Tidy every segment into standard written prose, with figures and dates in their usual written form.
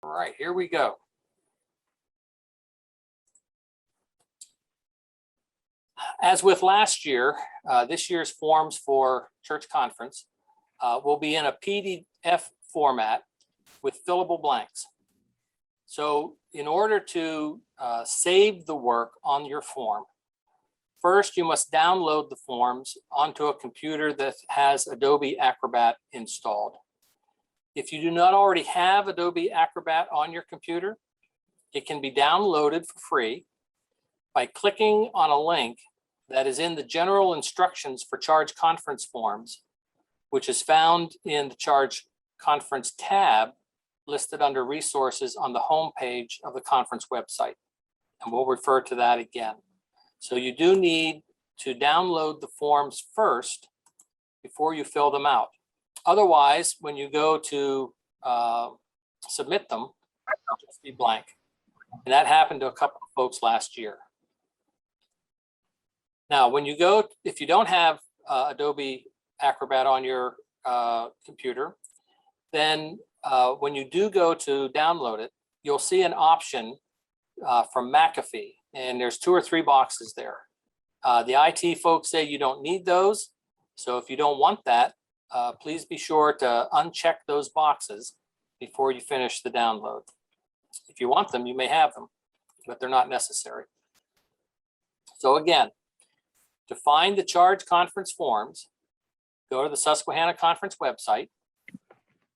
All right, here we go. As with last year, this year's forms for church conference will be in a PDF format with fillable blanks. So in order to save the work on your form, first you must download the forms onto a computer that has Adobe Acrobat installed. If you do not already have Adobe Acrobat on your computer, it can be downloaded for free by clicking on a link that is in the general instructions for charge conference forms, which is found in the charge conference tab listed under resources on the home page of the conference website. And we'll refer to that again. So you do need to download the forms first before you fill them out. Otherwise, when you go to submit them, they'll just be blank. And that happened to a couple of folks last year. Now, when you go, if you don't have Adobe Acrobat on your computer, then when you do go to download it, you'll see an option from McAfee, and there's 2 or 3 boxes there. The IT folks say you don't need those. So if you don't want that, please be sure to uncheck those boxes before you finish the download. If you want them, you may have them, but they're not necessary. So again, to find the charge conference forms, go to the Susquehanna Conference website.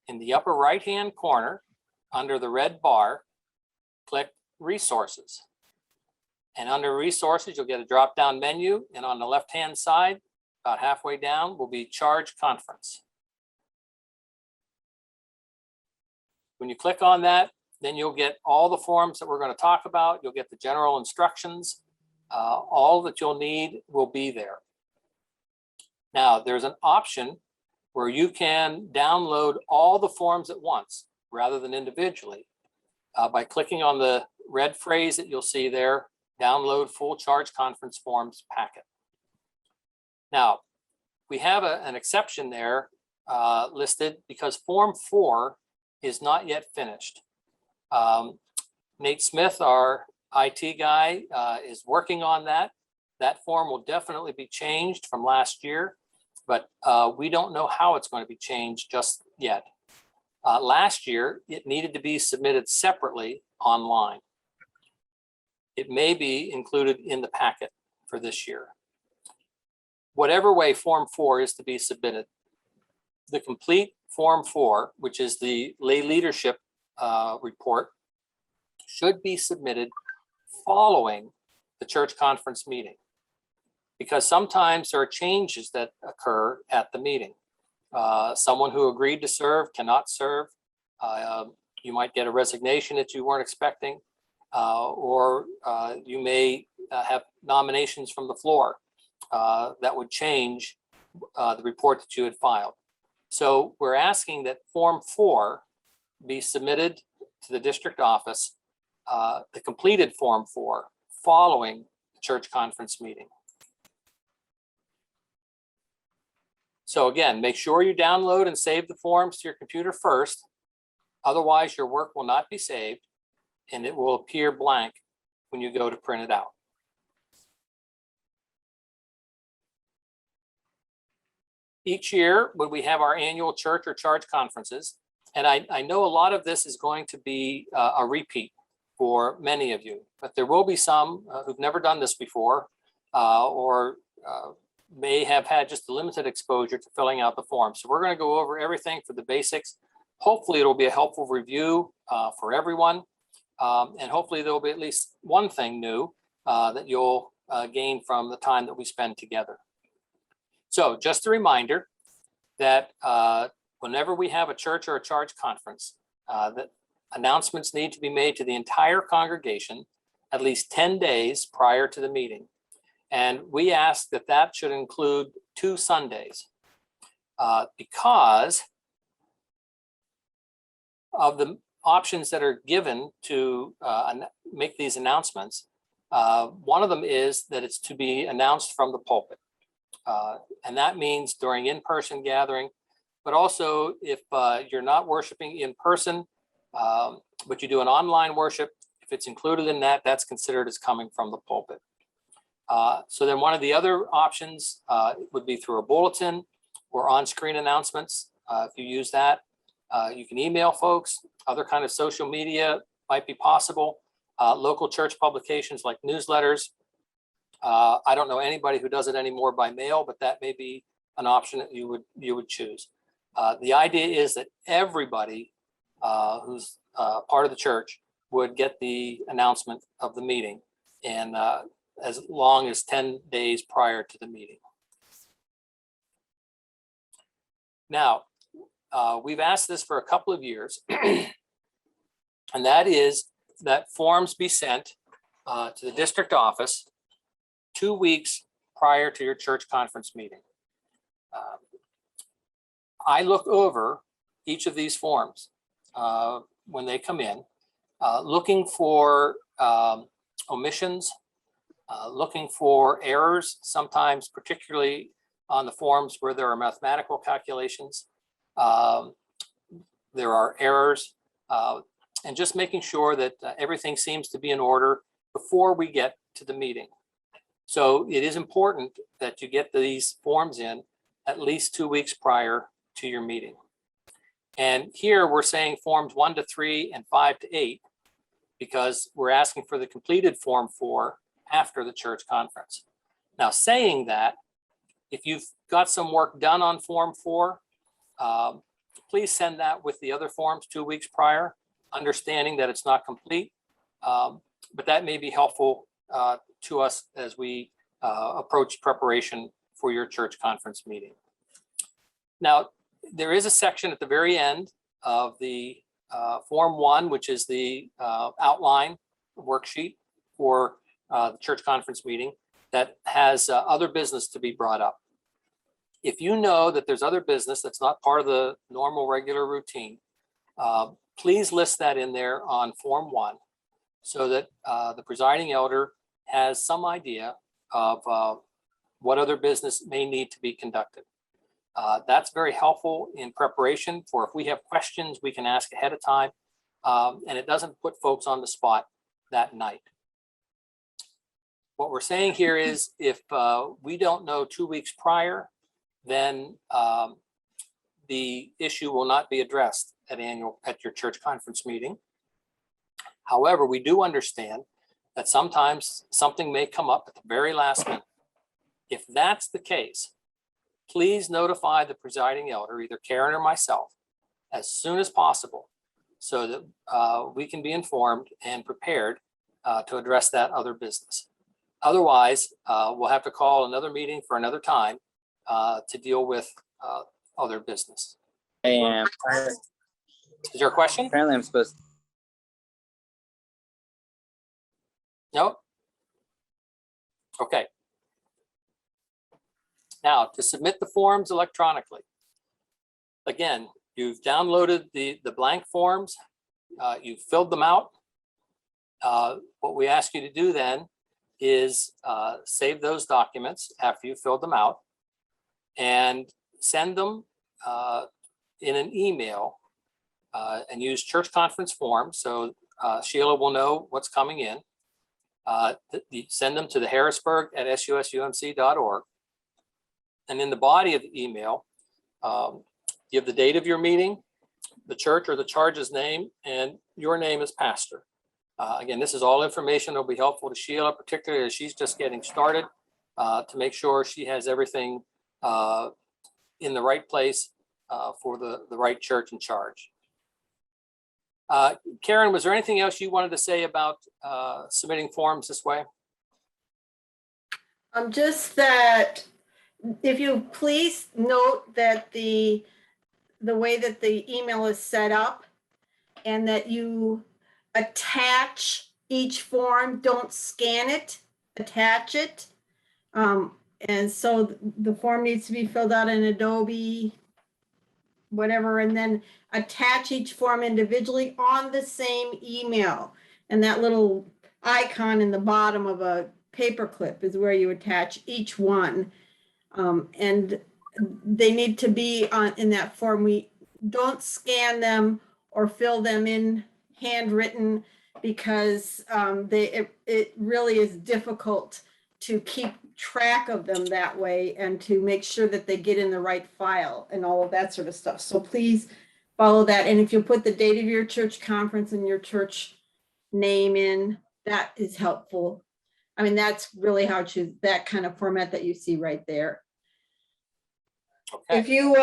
In the upper right-hand corner, under the red bar, click Resources. And under Resources, you'll get a drop-down menu, and on the left-hand side, about halfway down, will be Charge Conference. When you click on that, then you'll get all the forms that we're going to talk about. You'll get the general instructions. All that you'll need will be there. Now, there's an option where you can download all the forms at once rather than individually by clicking on the red phrase that you'll see there, Download Full Charge Conference Forms Packet. Now, we have an exception there listed because Form 4 is not yet finished. Nate Smith, our IT guy, is working on that. That form will definitely be changed from last year, but we don't know how it's going to be changed just yet. Last year, it needed to be submitted separately online. It may be included in the packet for this year. Whatever way Form 4 is to be submitted, the complete Form 4, which is the lay leadership report, should be submitted following the church conference meeting, because sometimes there are changes that occur at the meeting. Someone who agreed to serve cannot serve. You might get a resignation that you weren't expecting, or you may have nominations from the floor that would change the report that you had filed. So we're asking that Form 4 be submitted to the district office, the completed Form 4, following the church conference meeting. So again, make sure you download and save the forms to your computer first. Otherwise, your work will not be saved and it will appear blank when you go to print it out. Each year, when we have our annual church or charge conferences, and I know a lot of this is going to be a repeat for many of you, but there will be some who've never done this before or may have had just a limited exposure to filling out the form. So we're going to go over everything for the basics. Hopefully it'll be a helpful review for everyone. And hopefully there'll be at least one thing new that you'll gain from the time that we spend together. So just a reminder that whenever we have a church or a charge conference, that announcements need to be made to the entire congregation at least 10 days prior to the meeting. And we ask that that should include 2 Sundays because of the options that are given to make these announcements. One of them is that it's to be announced from the pulpit. And that means during in-person gathering, but also if you're not worshiping in person, But you do an online worship. If it's included in that, that's considered as coming from the pulpit. So then one of the other options would be through a bulletin or on-screen announcements. If you use that, you can email folks. Other kind of social media might be possible. Local church publications like newsletters. I don't know anybody who does it anymore by mail, but that may be an option that you would choose. The idea is that everybody who's part of the church would get the announcement of the meeting, and as long as 10 days prior to the meeting. Now, we've asked this for a couple of years, and that is that forms be sent to the district office 2 weeks prior to your church conference meeting. I look over each of these forms when they come in, looking for omissions, looking for errors, sometimes particularly on the forms where there are mathematical calculations. There are errors, and just making sure that everything seems to be in order before we get to the meeting. So it is important that you get these forms in at least 2 weeks prior to your meeting. And here we're saying forms 1 to 3 and 5 to 8, because we're asking for the completed form 4 after the church conference. Now, saying that, if you've got some work done on form 4, please send that with the other forms 2 weeks prior, understanding that it's not complete, but that may be helpful to us as we approach preparation for your church conference meeting. Now, there is a section at the very end of the form 1, which is the outline worksheet for the church conference meeting, that has other business to be brought up. If you know that there's other business that's not part of the normal regular routine, please list that in there on form 1, so that the presiding elder has some idea of what other business may need to be conducted. That's very helpful in preparation for if we have questions, we can ask ahead of time, and it doesn't put folks on the spot that night. What we're saying here is if we don't know 2 weeks prior, then the issue will not be addressed at your church conference meeting. However, we do understand that sometimes something may come up at the very last minute. If that's the case, please notify the presiding elder, either Karen or myself, as soon as possible, so that we can be informed and prepared to address that other business. Otherwise, we'll have to call another meeting for another time to deal with other business. And Is there a question? apparently I'm supposed to. No? Okay. Now, to submit the forms electronically, again, you've downloaded the blank forms, you've filled them out. What we ask you to do then is save those documents after you filled them out and send them in an email and use church conference forms, so Sheila will know what's coming in. Send them to the harrisburg@susumc.org. And in the body of the email, give the date of your meeting, the church or the charge's name, and your name as pastor. Again, this is all information that will be helpful to Sheila, particularly as she's just getting started, to make sure she has everything in the right place for the right church in charge. Karen, was there anything else you wanted to say about submitting forms this way? Just that if you please note that the way that the email is set up, and that you attach each form, don't scan it, attach it. And so the form needs to be filled out in Adobe, whatever, and then attach each form individually on the same email. And that little icon in the bottom of a paperclip is where you attach each one. And they need to be in that form. We don't scan them or fill them in handwritten, because it really is difficult to keep track of them that way and to make sure that they get in the right file and all of that sort of stuff. So please follow that. And if you put the date of your church conference and your church name in, that is helpful. I mean, that's really how to choose that kind of format that you see right there. Okay. If you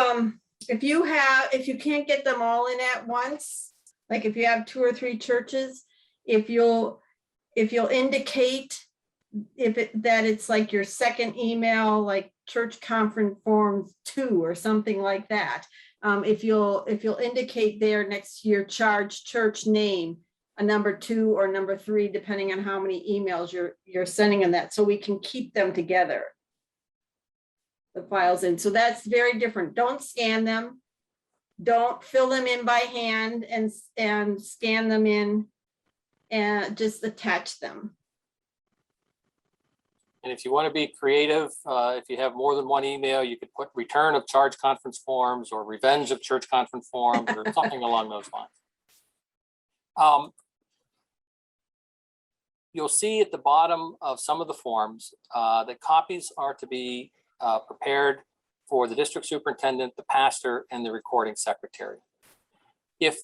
can't get them all in at once, like if you have 2 or 3 churches, if you'll indicate that it's like your second email, like church conference forms 2 or something like that. If you'll indicate there next to your charge church name, a number 2 or number 3, depending on how many emails you're sending in that, so we can keep them together, the files in. So that's very different. Don't scan them. Don't fill them in by hand and scan them in, and just attach them. And if you want to be creative, if you have more than one email, you could put return of charge conference forms or revenge of church conference forms or something along those lines. You'll see at the bottom of some of the forms that copies are to be prepared for the district superintendent, the pastor, and the recording secretary. If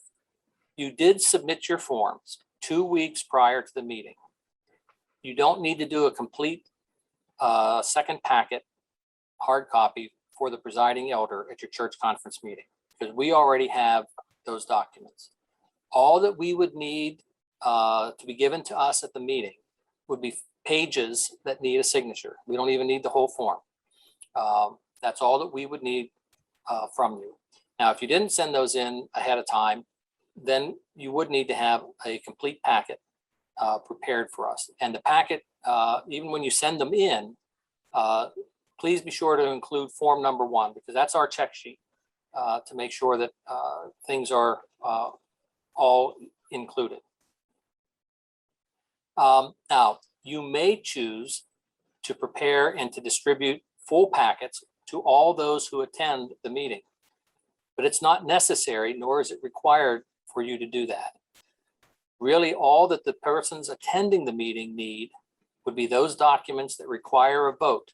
you did submit your forms 2 weeks prior to the meeting, you don't need to do a complete second packet, hard copy, for the presiding elder at your church conference meeting, because we already have those documents. All that we would need to be given to us at the meeting would be pages that need a signature. We don't even need the whole form. That's all that we would need from you. Now, if you didn't send those in ahead of time, then you would need to have a complete packet prepared for us. And the packet, even when you send them in, please be sure to include form number 1, because that's our check sheet to make sure that things are all included. Now, you may choose to prepare and to distribute full packets to all those who attend the meeting, but it's not necessary, nor is it required for you to do that. Really, all that the persons attending the meeting need would be those documents that require a vote.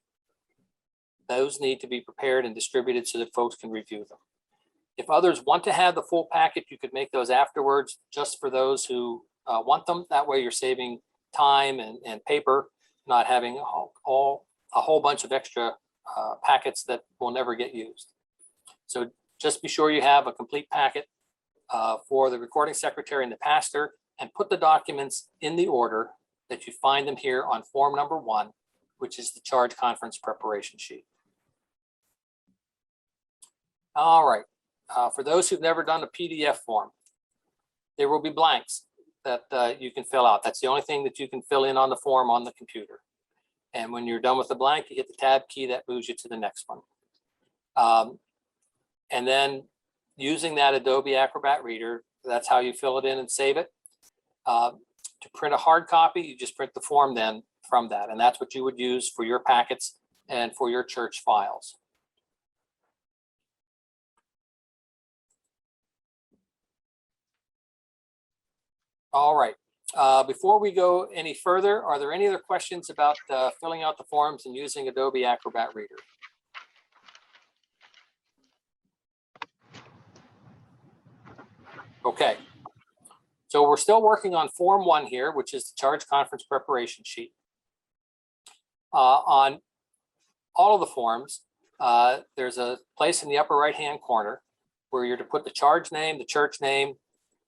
Those need to be prepared and distributed so that folks can review them. If others want to have the full packet, you could make those afterwards just for those who want them. That way you're saving time and paper, not having a whole bunch of extra packets that will never get used. So just be sure you have a complete packet for the recording secretary and the pastor, and put the documents in the order that you find them here on form number 1, which is the charge conference preparation sheet. All right, for those who've never done a PDF form, there will be blanks that you can fill out. That's the only thing that you can fill in on the form on the computer. And when you're done with the blank, you hit the tab key, that moves you to the next one. And then using that Adobe Acrobat Reader, that's how you fill it in and save it. To print a hard copy, you just print the form then from that. And that's what you would use for your packets and for your church files. All right. Before we go any further, are there any other questions about filling out the forms and using Adobe Acrobat Reader? Okay. So we're still working on Form 1 here, which is the charge conference preparation sheet. On all of the forms, there's a place in the upper right-hand corner where you're to put the charge name, the church name.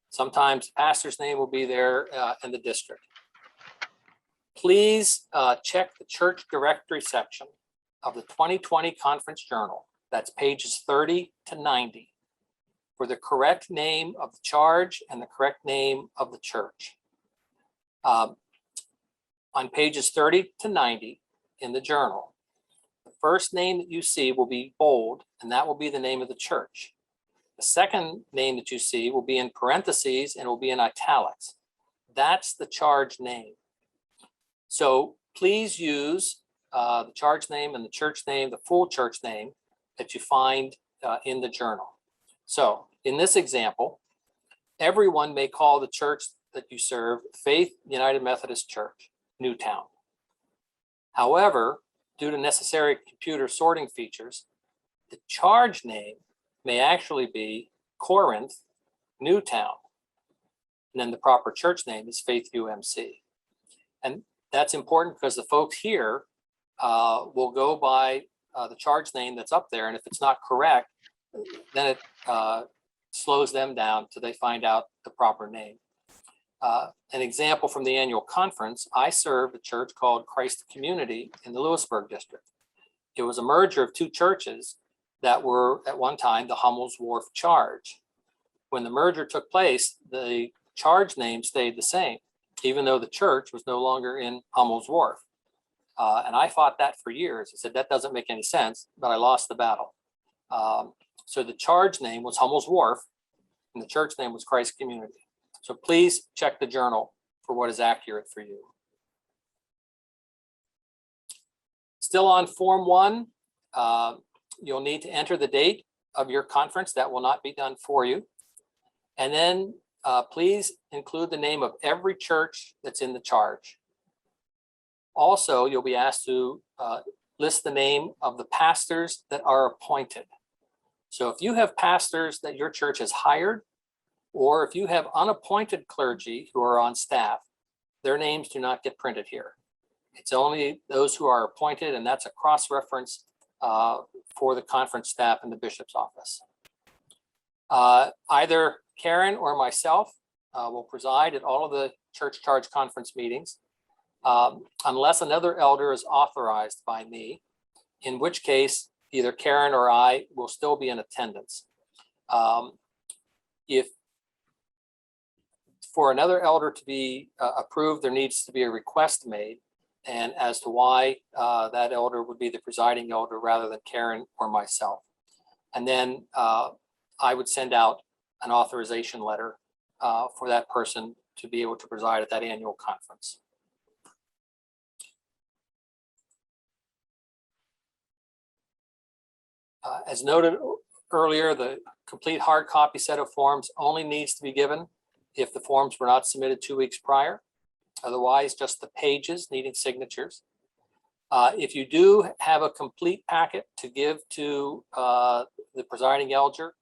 Sometimes the pastor's name will be there in the district. Please check the church directory section of the 2020 conference journal. That's pages 30 to 90. For the correct name of the charge and the correct name of the church. On pages 30 to 90 in the journal, the first name that you see will be bold, and that will be the name of the church. The second name that you see will be in parentheses and will be in italics. That's the charge name. So please use the charge name and the church name, the full church name that you find in the journal. So in this example, everyone may call the church that you serve Faith United Methodist Church, Newtown. However, due to necessary computer sorting features, the charge name may actually be Corinth, Newtown. And then the proper church name is Faith UMC. And that's important because the folks here will go by the charge name that's up there. And if it's not correct, then it slows them down till they find out the proper name. An example from the annual conference, I served a church called Christ Community in the Lewisburg district. It was a merger of two churches that were at one time the Hummel's Wharf Charge. When the merger took place, the charge name stayed the same, even though the church was no longer in Hummel's Wharf. And I fought that for years. I said, that doesn't make any sense, but I lost the battle. So the charge name was Hummel's Wharf, and the church name was Christ Community. So please check the journal for what is accurate for you. Still on Form 1, you'll need to enter the date of your conference. That will not be done for you. And then please include the name of every church that's in the charge. Also, you'll be asked to list the name of the pastors that are appointed. So if you have pastors that your church has hired, or if you have unappointed clergy who are on staff, their names do not get printed here. It's only those who are appointed, and that's a cross-reference for the conference staff in the bishop's office. Either Karen or myself will preside at all of the church charge conference meetings, unless another elder is authorized by me, in which case either Karen or I will still be in attendance. If for another elder to be approved, there needs to be a request made, and as to why that elder would be the presiding elder rather than Karen or myself. And then I would send out an authorization letter for that person to be able to preside at that annual conference. As noted earlier, the complete hard copy set of forms only needs to be given if the forms were not submitted 2 weeks prior. Otherwise, just the pages needing signatures. If you do have a complete packet to give to the presiding elder,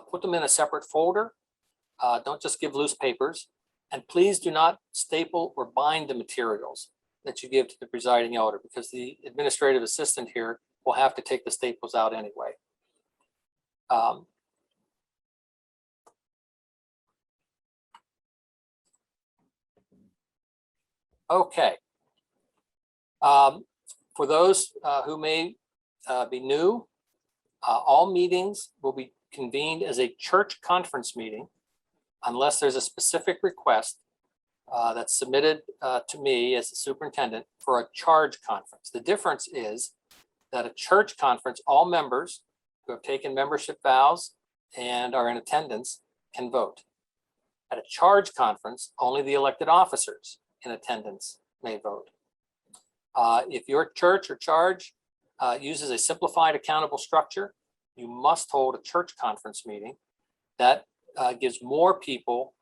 put them in a separate folder. Don't just give loose papers. And please do not staple or bind the materials that you give to the presiding elder, because the administrative assistant here will have to take the staples out anyway. Okay. For those who may be new, all meetings will be convened as a church conference meeting unless there's a specific request that's submitted to me as the superintendent for a charge conference. The difference is that a church conference, all members who have taken membership vows and are in attendance can vote. At a charge conference, only the elected officers in attendance may vote. If your church or charge uses a simplified accountable structure, you must hold a church conference meeting. That gives more people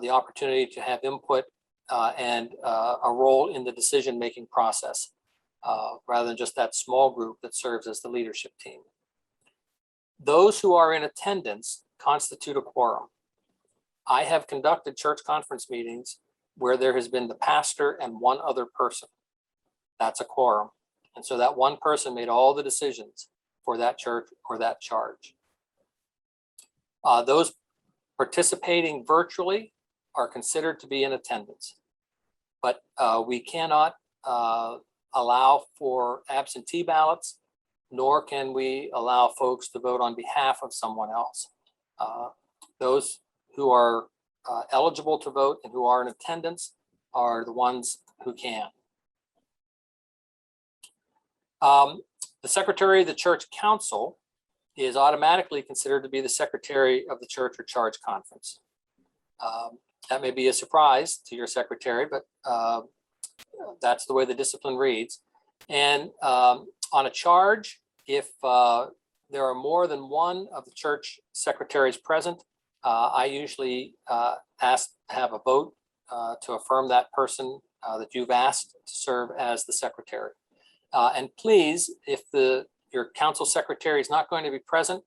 the opportunity to have input and a role in the decision-making process, rather than just that small group that serves as the leadership team. Those who are in attendance constitute a quorum. I have conducted church conference meetings where there has been the pastor and one other person. That's a quorum. And so that one person made all the decisions for that church or that charge. Those participating virtually are considered to be in attendance, but we cannot allow for absentee ballots, nor can we allow folks to vote on behalf of someone else. Those who are eligible to vote and who are in attendance are the ones who can. The secretary of the church council is automatically considered to be the secretary of the church or charge conference. That may be a surprise to your secretary, but that's the way the discipline reads. And on a charge, if there are more than one of the church secretaries present, I usually have a vote to affirm that person that you've asked to serve as the secretary. And please, if your council secretary is not going to be present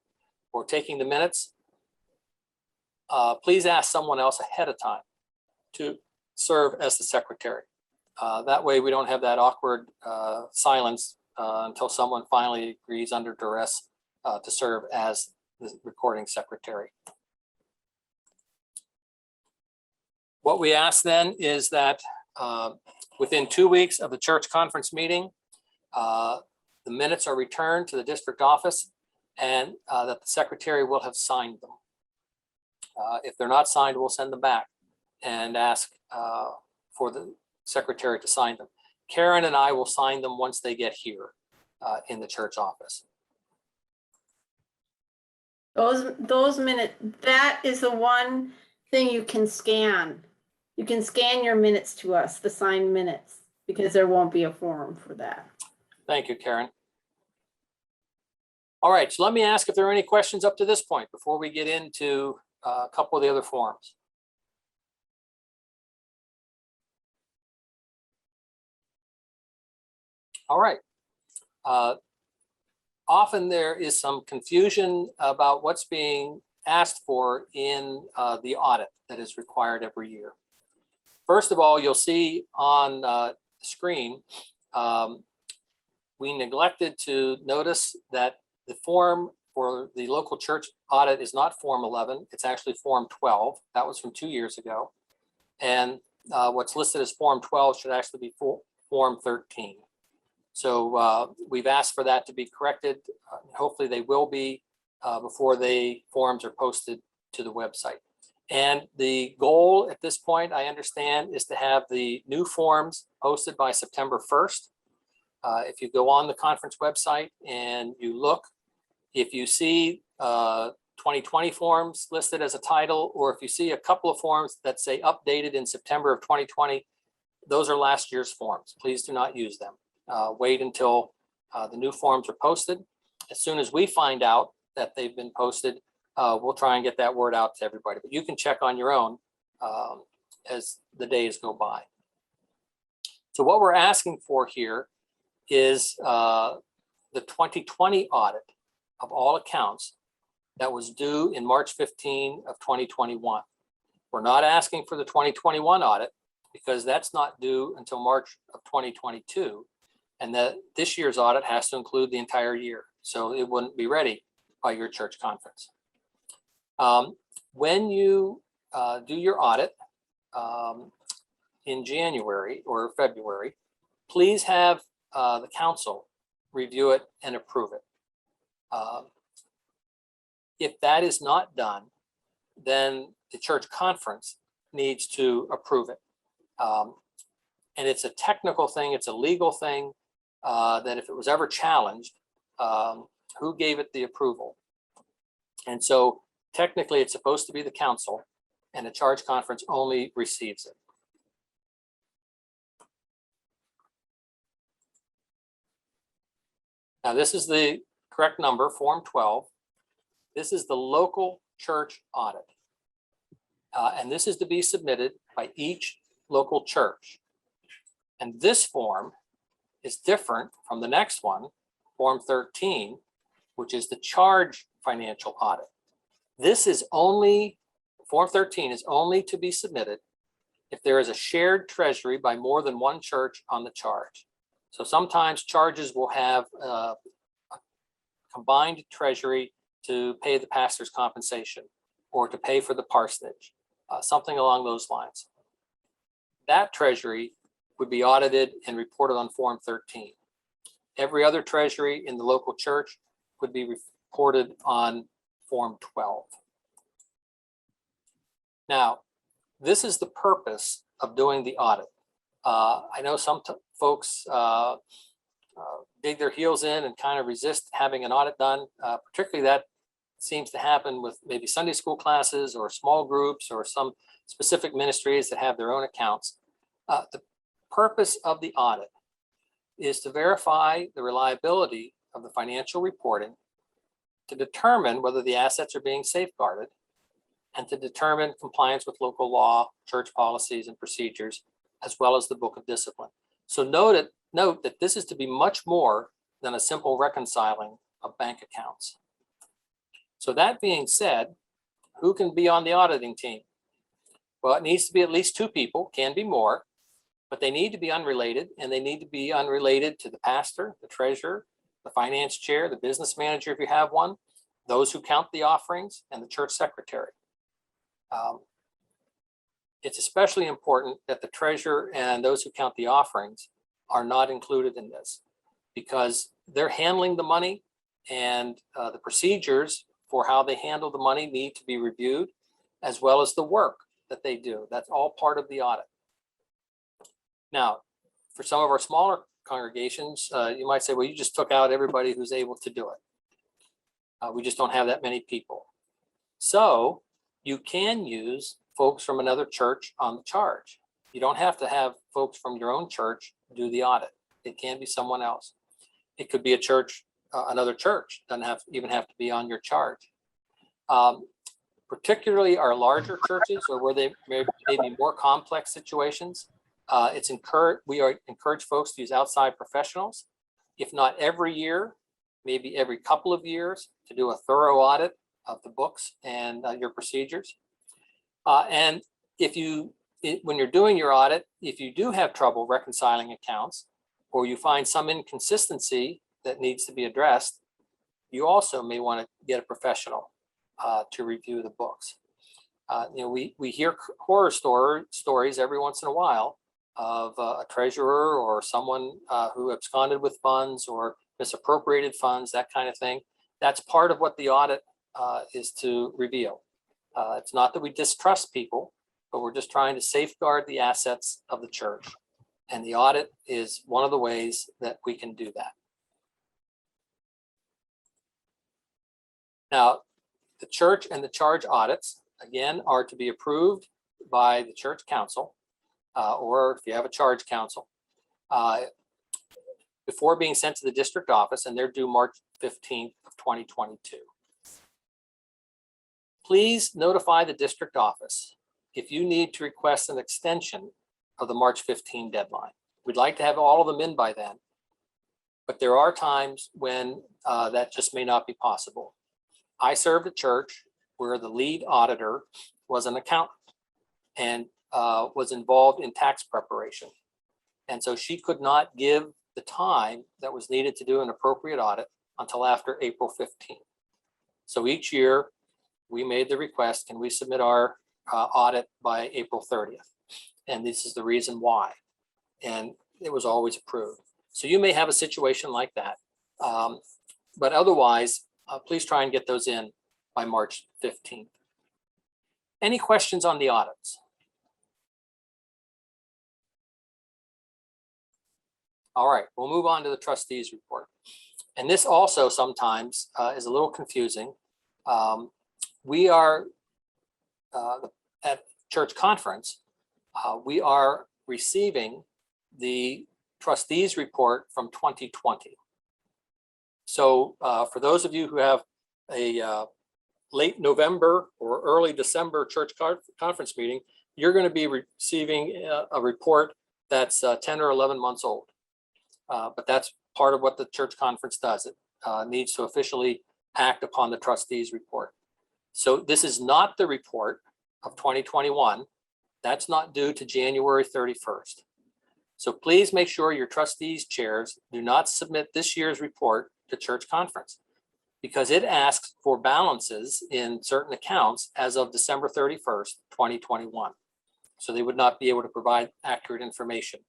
or taking the minutes, please ask someone else ahead of time to serve as the secretary. That way we don't have that awkward silence until someone finally agrees under duress to serve as the recording secretary. What we ask then is that within 2 weeks of the church conference meeting, the minutes are returned to the district office and that the secretary will have signed them. If they're not signed, we'll send them back and ask for the secretary to sign them. Karen and I will sign them once they get here in the church office. Those minutes, that is the one thing you can scan. You can scan your minutes to us, the signed minutes, because there won't be a form for that. Thank you, Karen. All right, so let me ask if there are any questions up to this point before we get into a couple of the other forms. All right. Often there is some confusion about what's being asked for in the audit that is required every year. First of all, you'll see on the screen, we neglected to notice that the form for the local church audit is not Form 11, it's actually Form 12. That was from 2 years ago. And what's listed as Form 12 should actually be Form 13. So we've asked for that to be corrected. Hopefully they will be before the forms are posted to the website. And the goal at this point, I understand, is to have the new forms posted by September 1st. If you go on the conference website and you look, if you see 2020 forms listed as a title, or if you see a couple of forms that say updated in September of 2020, those are last year's forms. Please do not use them. Wait until the new forms are posted. As soon as we find out that they've been posted, we'll try and get that word out to everybody. But you can check on your own as the days go by. So what we're asking for here is the 2020 audit of all accounts that was due in March 15 of 2021. We're not asking for the 2021 audit because that's not due until March of 2022. And that this year's audit has to include the entire year. So it wouldn't be ready by your church conference. When you do your audit in January or February, please have the council review it and approve it. If that is not done, then the church conference needs to approve it. And it's a technical thing, it's a legal thing that if it was ever challenged, who gave it the approval? And so technically it's supposed to be the council, and the church conference only receives it. Now this is the correct number, Form 12. This is the local church audit. And this is to be submitted by each local church. And this form is different from the next one, Form 13, which is the charge financial audit. This is only, Form 13 is only to be submitted if there is a shared treasury by more than one church on the charge. So sometimes charges will have a combined treasury to pay the pastor's compensation or to pay for the parsonage, something along those lines. That treasury would be audited and reported on Form 13. Every other treasury in the local church would be reported on Form 12. Now, this is the purpose of doing the audit. I know some folks dig their heels in and kind of resist having an audit done. Particularly that seems to happen with maybe Sunday school classes or small groups or some specific ministries that have their own accounts. The purpose of the audit is to verify the reliability of the financial reporting, to determine whether the assets are being safeguarded, and to determine compliance with local law, church policies and procedures, as well as the Book of Discipline. So note that this is to be much more than a simple reconciling of bank accounts. So that being said, who can be on the auditing team? Well, it needs to be at least 2 people, can be more, but they need to be unrelated, and they need to be unrelated to the pastor, the treasurer, the finance chair, the business manager if you have one, those who count the offerings, and the church secretary. It's especially important that the treasurer and those who count the offerings are not included in this, because they're handling the money, and the procedures for how they handle the money need to be reviewed, as well as the work that they do. That's all part of the audit. Now, for some of our smaller congregations, you might say, well, you just took out everybody who's able to do it. We just don't have that many people. So you can use folks from another church on the charge. You don't have to have folks from your own church do the audit. It can be someone else. It could be a church, another church, doesn't even have to be on your charge. Particularly our larger churches, or where they may be more complex situations, we encourage folks to use outside professionals, if not every year, maybe every couple of years, to do a thorough audit of the books and your procedures. And when you're doing your audit, if you do have trouble reconciling accounts, or you find some inconsistency that needs to be addressed, you also may want to get a professional to review the books. We hear horror stories every once in a while of a treasurer or someone who absconded with funds or misappropriated funds, that kind of thing. That's part of what the audit is to reveal. It's not that we distrust people, but we're just trying to safeguard the assets of the church. And the audit is one of the ways that we can do that. Now, the church and the charge audits, again, are to be approved by the church council, or if you have a charge council, before being sent to the district office, and they're due March 15th of 2022. Please notify the district office if you need to request an extension of the March 15 deadline. We'd like to have all of them in by then, but there are times when that just may not be possible. I served a church where the lead auditor was an accountant and was involved in tax preparation. And so she could not give the time that was needed to do an appropriate audit until after April 15th. So each year we made the request, can we submit our audit by April 30th? And this is the reason why. And it was always approved. So you may have a situation like that. But otherwise, please try and get those in by March 15th. Any questions on the audits? All right, we'll move on to the trustees report. And this also sometimes is a little confusing. We are at church conference, we are receiving the trustees report from 2020. So for those of you who have a late November or early December church conference meeting, you're going to be receiving a report that's 10 or 11 months old. But that's part of what the church conference does. It needs to officially act upon the trustees report. So this is not the report of 2021. That's not due to January 31st. So please make sure your trustees chairs do not submit this year's report to church conference, because it asks for balances in certain accounts as of December 31st, 2021. So they would not be able to provide accurate information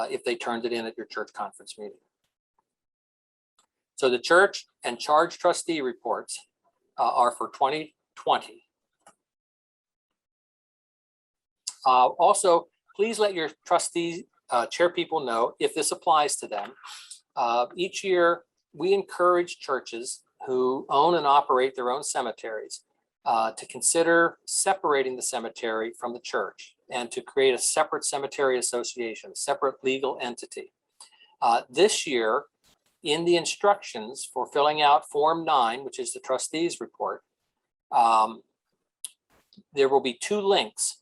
if they turned it in at your church conference meeting. So the church and charge trustee reports are for 2020. Also, please let your trustees, chair people know if this applies to them. Each year, we encourage churches who own and operate their own cemeteries to consider separating the cemetery from the church and to create a separate cemetery association, a separate legal entity. This year, in the instructions for filling out Form 9, which is the trustees report, there will be 2 links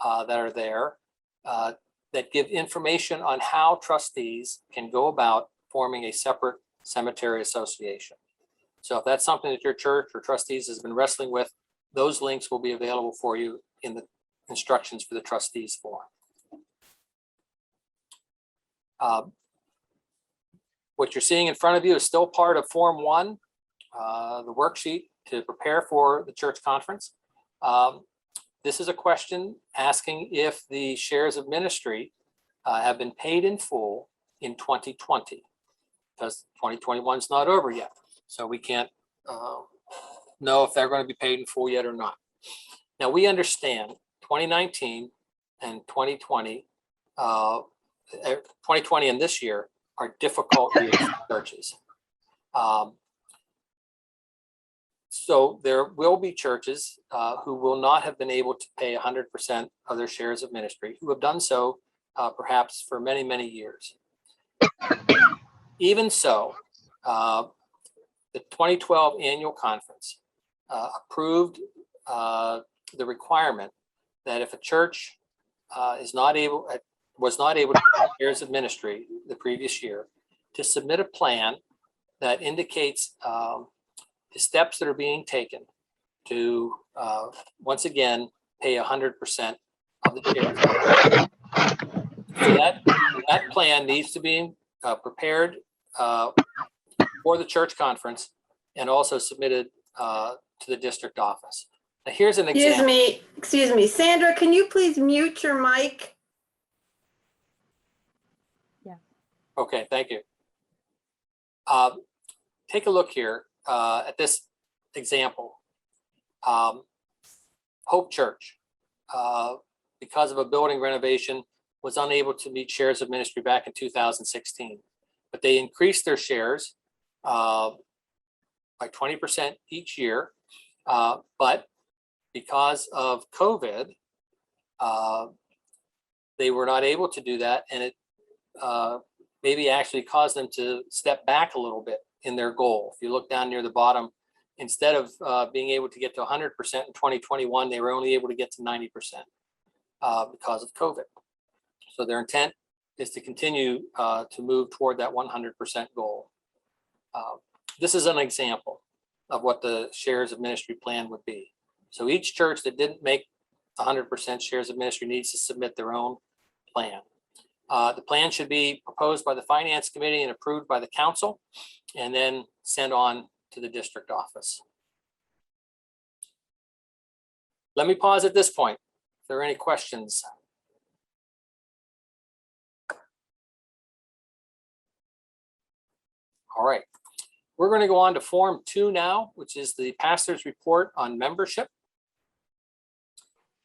that are there that give information on how trustees can go about forming a separate cemetery association. So if that's something that your church or trustees has been wrestling with, those links will be available for you in the instructions for the trustees form. What you're seeing in front of you is still part of Form 1, the worksheet to prepare for the church conference. This is a question asking if the shares of ministry have been paid in full in 2020, because 2021 is not over yet. So we can't know if they're going to be paid in full yet or not. Now, we understand 2019 and 2020, 2020 and this year are difficult years for churches. So there will be churches who will not have been able to pay 100% of their shares of ministry, who have done so perhaps for many, many years. Even so, the 2012 annual conference approved the requirement that if a church was not able to pay shares of ministry the previous year, to submit a plan that indicates the steps that are being taken to once again pay 100% of the shares. So that plan needs to be prepared for the church conference and also submitted to the district office. Now, here's an example. Excuse me, Sandra, can you please mute your mic? Okay, thank you. Take a look here at this example. Hope Church, because of a building renovation, was unable to meet shares of ministry back in 2016, but they increased their shares by 20% each year. But because of COVID, they were not able to do that, and it maybe actually caused them to step back a little bit in their goal. If you look down near the bottom, instead of being able to get to 100% in 2021, they were only able to get to 90% because of COVID. So their intent is to continue to move toward that 100% goal. This is an example of what the shares of ministry plan would be. So each church that didn't make 100% shares of ministry needs to submit their own plan. The plan should be proposed by the finance committee and approved by the council, and then sent on to the district office. Let me pause at this point. If there are any questions. All right, we're going to go on to Form 2 now, which is the pastor's report on membership.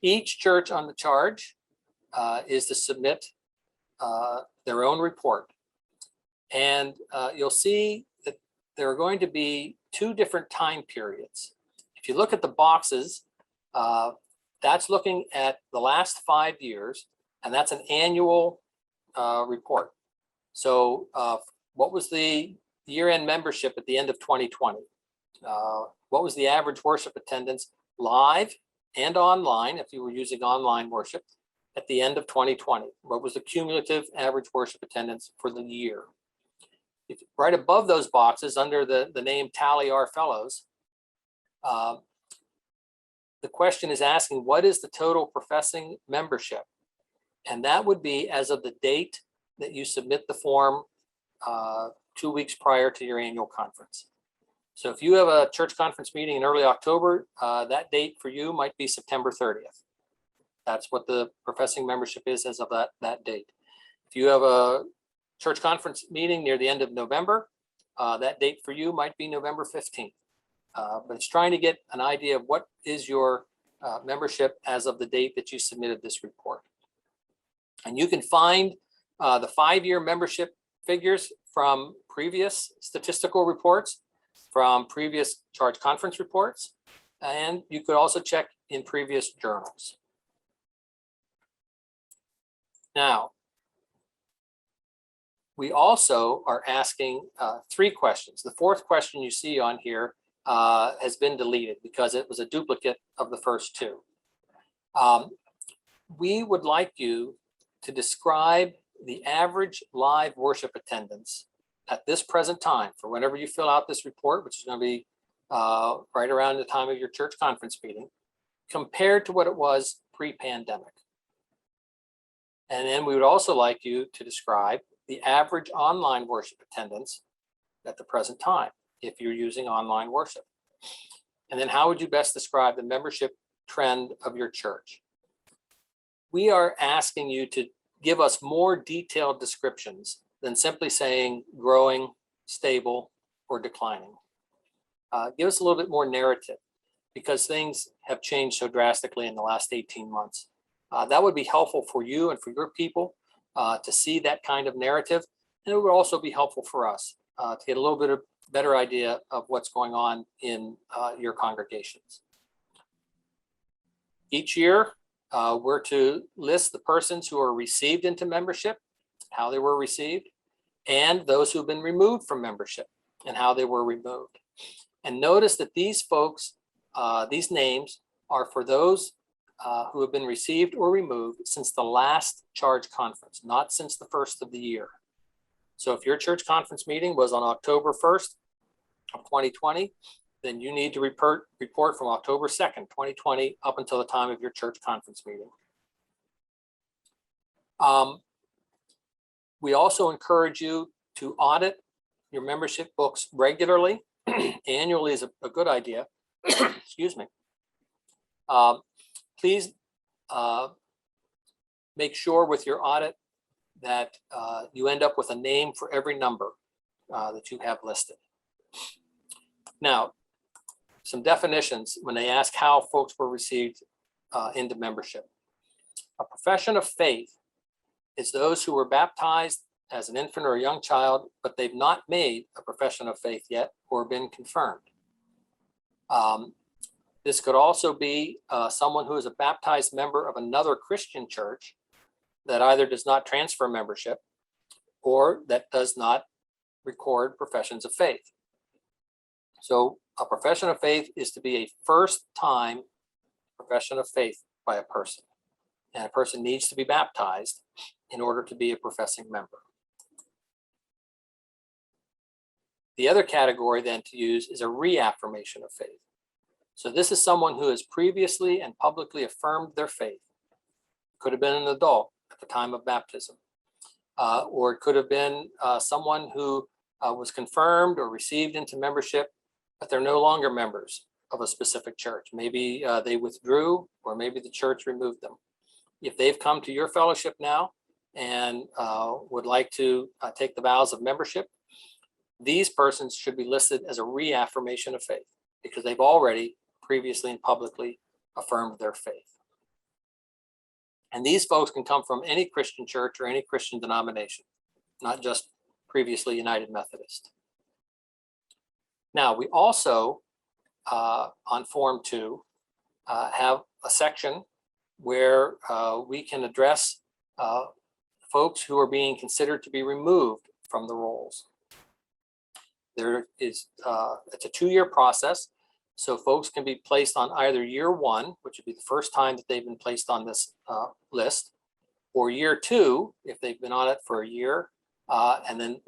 Each church on the charge is to submit their own report. And you'll see that there are going to be 2 different time periods. If you look at the boxes, that's looking at the last 5 years, and that's an annual report. So what was the year-end membership at the end of 2020? What was the average worship attendance live and online, if you were using online worship, at the end of 2020? What was the cumulative average worship attendance for the year? Right above those boxes, under the name Tally Our Fellows, the question is asking, what is the total professing membership? And that would be as of the date that you submit the form 2 weeks prior to your annual conference. So if you have a church conference meeting in early October, that date for you might be September 30th. That's what the professing membership is as of that date. If you have a church conference meeting near the end of November, that date for you might be November 15th. But it's trying to get an idea of what is your membership as of the date that you submitted this report. And you can find the 5-year membership figures from previous statistical reports, from previous charge conference reports, and you could also check in previous journals. Now, we also are asking 3 questions. The 4th question you see on here has been deleted because it was a duplicate of the first two. We would like you to describe the average live worship attendance at this present time for whenever you fill out this report, which is going to be right around the time of your church conference meeting, compared to what it was pre-pandemic. And then we would also like you to describe the average online worship attendance at the present time, if you're using online worship. And then how would you best describe the membership trend of your church? We are asking you to give us more detailed descriptions than simply saying growing, stable, or declining. Give us a little bit more narrative, because things have changed so drastically in the last 18 months. That would be helpful for you and for your people to see that kind of narrative. And it would also be helpful for us to get a little bit of better idea of what's going on in your congregations. Each year, we're to list the persons who are received into membership, how they were received, and those who've been removed from membership and how they were removed. And notice that these folks, these names are for those who have been received or removed since the last charge conference, not since the first of the year. So if your church conference meeting was on October 1st of 2020, then you need to report from October 2nd, 2020 up until the time of your church conference meeting. We also encourage you to audit your membership books regularly. Annually is a good idea. Excuse me. Please make sure with your audit that you end up with a name for every number that you have listed. Now, some definitions when they ask how folks were received into membership. A profession of faith is those who were baptized as an infant or a young child, but they've not made a profession of faith yet or been confirmed. This could also be someone who is a baptized member of another Christian church that either does not transfer membership or that does not record professions of faith. So a profession of faith is to be a first-time profession of faith by a person. And a person needs to be baptized in order to be a professing member. The other category then to use is a reaffirmation of faith. So this is someone who has previously and publicly affirmed their faith. Could have been an adult at the time of baptism, or it could have been someone who was confirmed or received into membership, but they're no longer members of a specific church. Maybe they withdrew, or maybe the church removed them. If they've come to your fellowship now and would like to take the vows of membership, these persons should be listed as a reaffirmation of faith because they've already previously and publicly affirmed their faith. And these folks can come from any Christian church or any Christian denomination, not just previously United Methodist. Now, we also, on Form 2, have a section where we can address folks who are being considered to be removed from the rolls. There is, it's a 2-year process. So folks can be placed on either year 1, which would be the first time that they've been placed on this list, or year 2, if they've been on it for a year, and then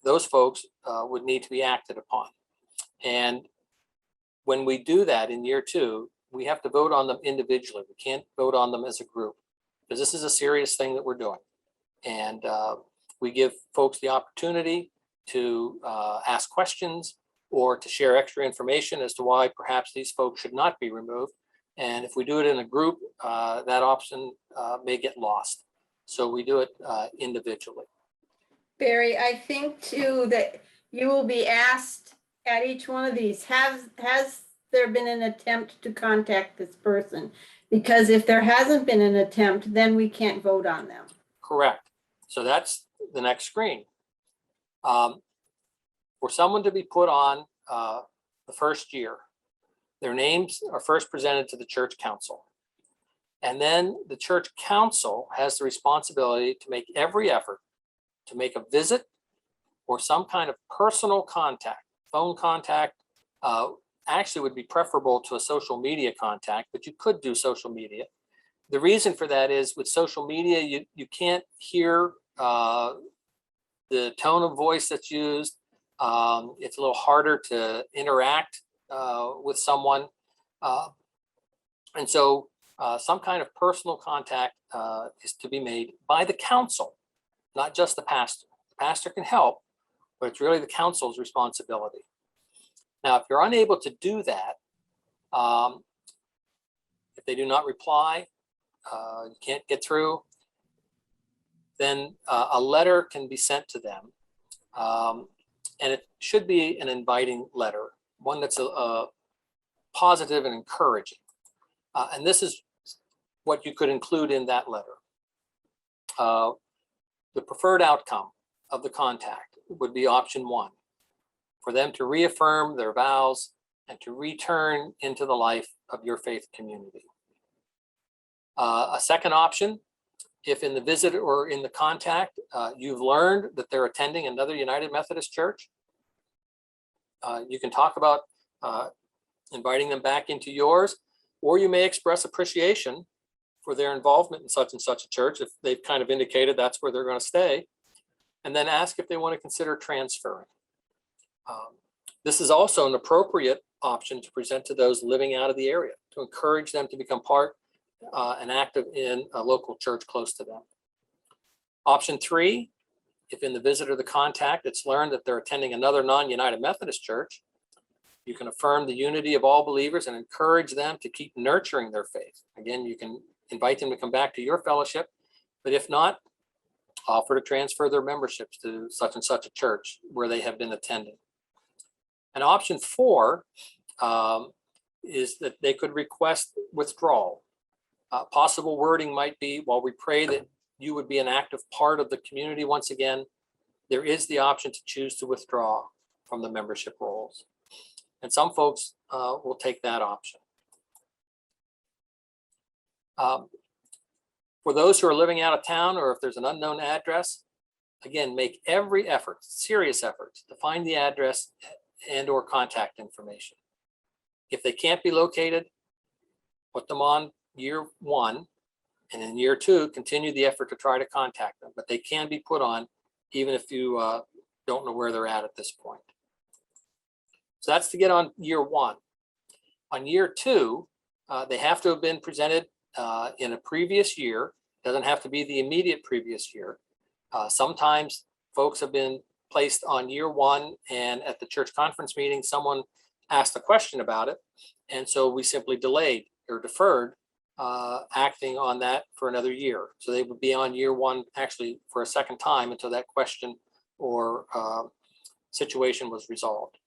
those folks would need to be acted upon. And when we do that in year 2, we have to vote on them individually. We can't vote on them as a group because this is a serious thing that we're doing. And we give folks the opportunity to ask questions or to share extra information as to why perhaps these folks should not be removed. And if we do it in a group, that option may get lost. So we do it individually. Barry, I think too that you will be asked at each one of these, has there been an attempt to contact this person? Because if there hasn't been an attempt, then we can't vote on them. Correct. So that's the next screen. For someone to be put on the first year, their names are first presented to the church council. And then the church council has the responsibility to make every effort to make a visit or some kind of personal contact, phone contact, actually would be preferable to a social media contact, but you could do social media. The reason for that is with social media, you can't hear the tone of voice that's used. It's a little harder to interact with someone. And so some kind of personal contact is to be made by the council, not just the pastor. The pastor can help, but it's really the council's responsibility. Now, if you're unable to do that, if they do not reply, you can't get through, then a letter can be sent to them. And it should be an inviting letter, one that's positive and encouraging. And this is what you could include in that letter. The preferred outcome of the contact would be option 1, for them to reaffirm their vows and to return into the life of your faith community. A second option, if in the visit or in the contact, you've learned that they're attending another United Methodist church, you can talk about inviting them back into yours, or you may express appreciation for their involvement in such and such a church if they've kind of indicated that's where they're going to stay, and then ask if they want to consider transferring. This is also an appropriate option to present to those living out of the area, to encourage them to become part and active in a local church close to them. Option 3, if in the visit or the contact it's learned that they're attending another non-United Methodist church, you can affirm the unity of all believers and encourage them to keep nurturing their faith. Again, you can invite them to come back to your fellowship, but if not, offer to transfer their memberships to such and such a church where they have been attending. And option 4 is that they could request withdrawal. Possible wording might be, while we pray that you would be an active part of the community once again, there is the option to choose to withdraw from the membership rolls. And some folks will take that option. For those who are living out of town, or if there's an unknown address, again, make every effort, serious efforts, to find the address and or contact information. If they can't be located, put them on year 1, and in year 2, continue the effort to try to contact them, but they can be put on even if you don't know where they're at this point. So that's to get on year 1. On year 2, they have to have been presented in a previous year. Doesn't have to be the immediate previous year. Sometimes folks have been placed on year 1, and at the church conference meeting, someone asked a question about it, and so we simply delayed or deferred acting on that for another year. So they would be on year 1 actually for a second time until that question or situation was resolved.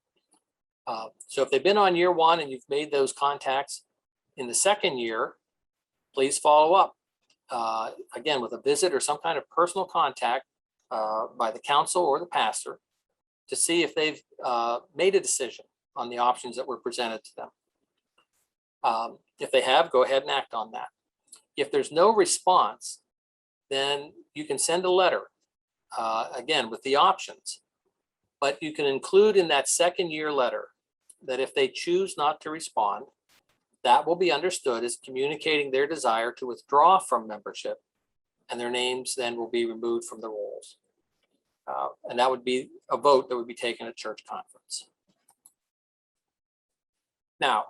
So if they've been on year 1 and you've made those contacts in the second year, please follow up again with a visit or some kind of personal contact by the council or the pastor to see if they've made a decision on the options that were presented to them. If they have, go ahead and act on that. If there's no response, then you can send a letter again with the options, but you can include in that second year letter that if they choose not to respond, that will be understood as communicating their desire to withdraw from membership, and their names then will be removed from the rolls. And that would be a vote that would be taken at church conference. Now,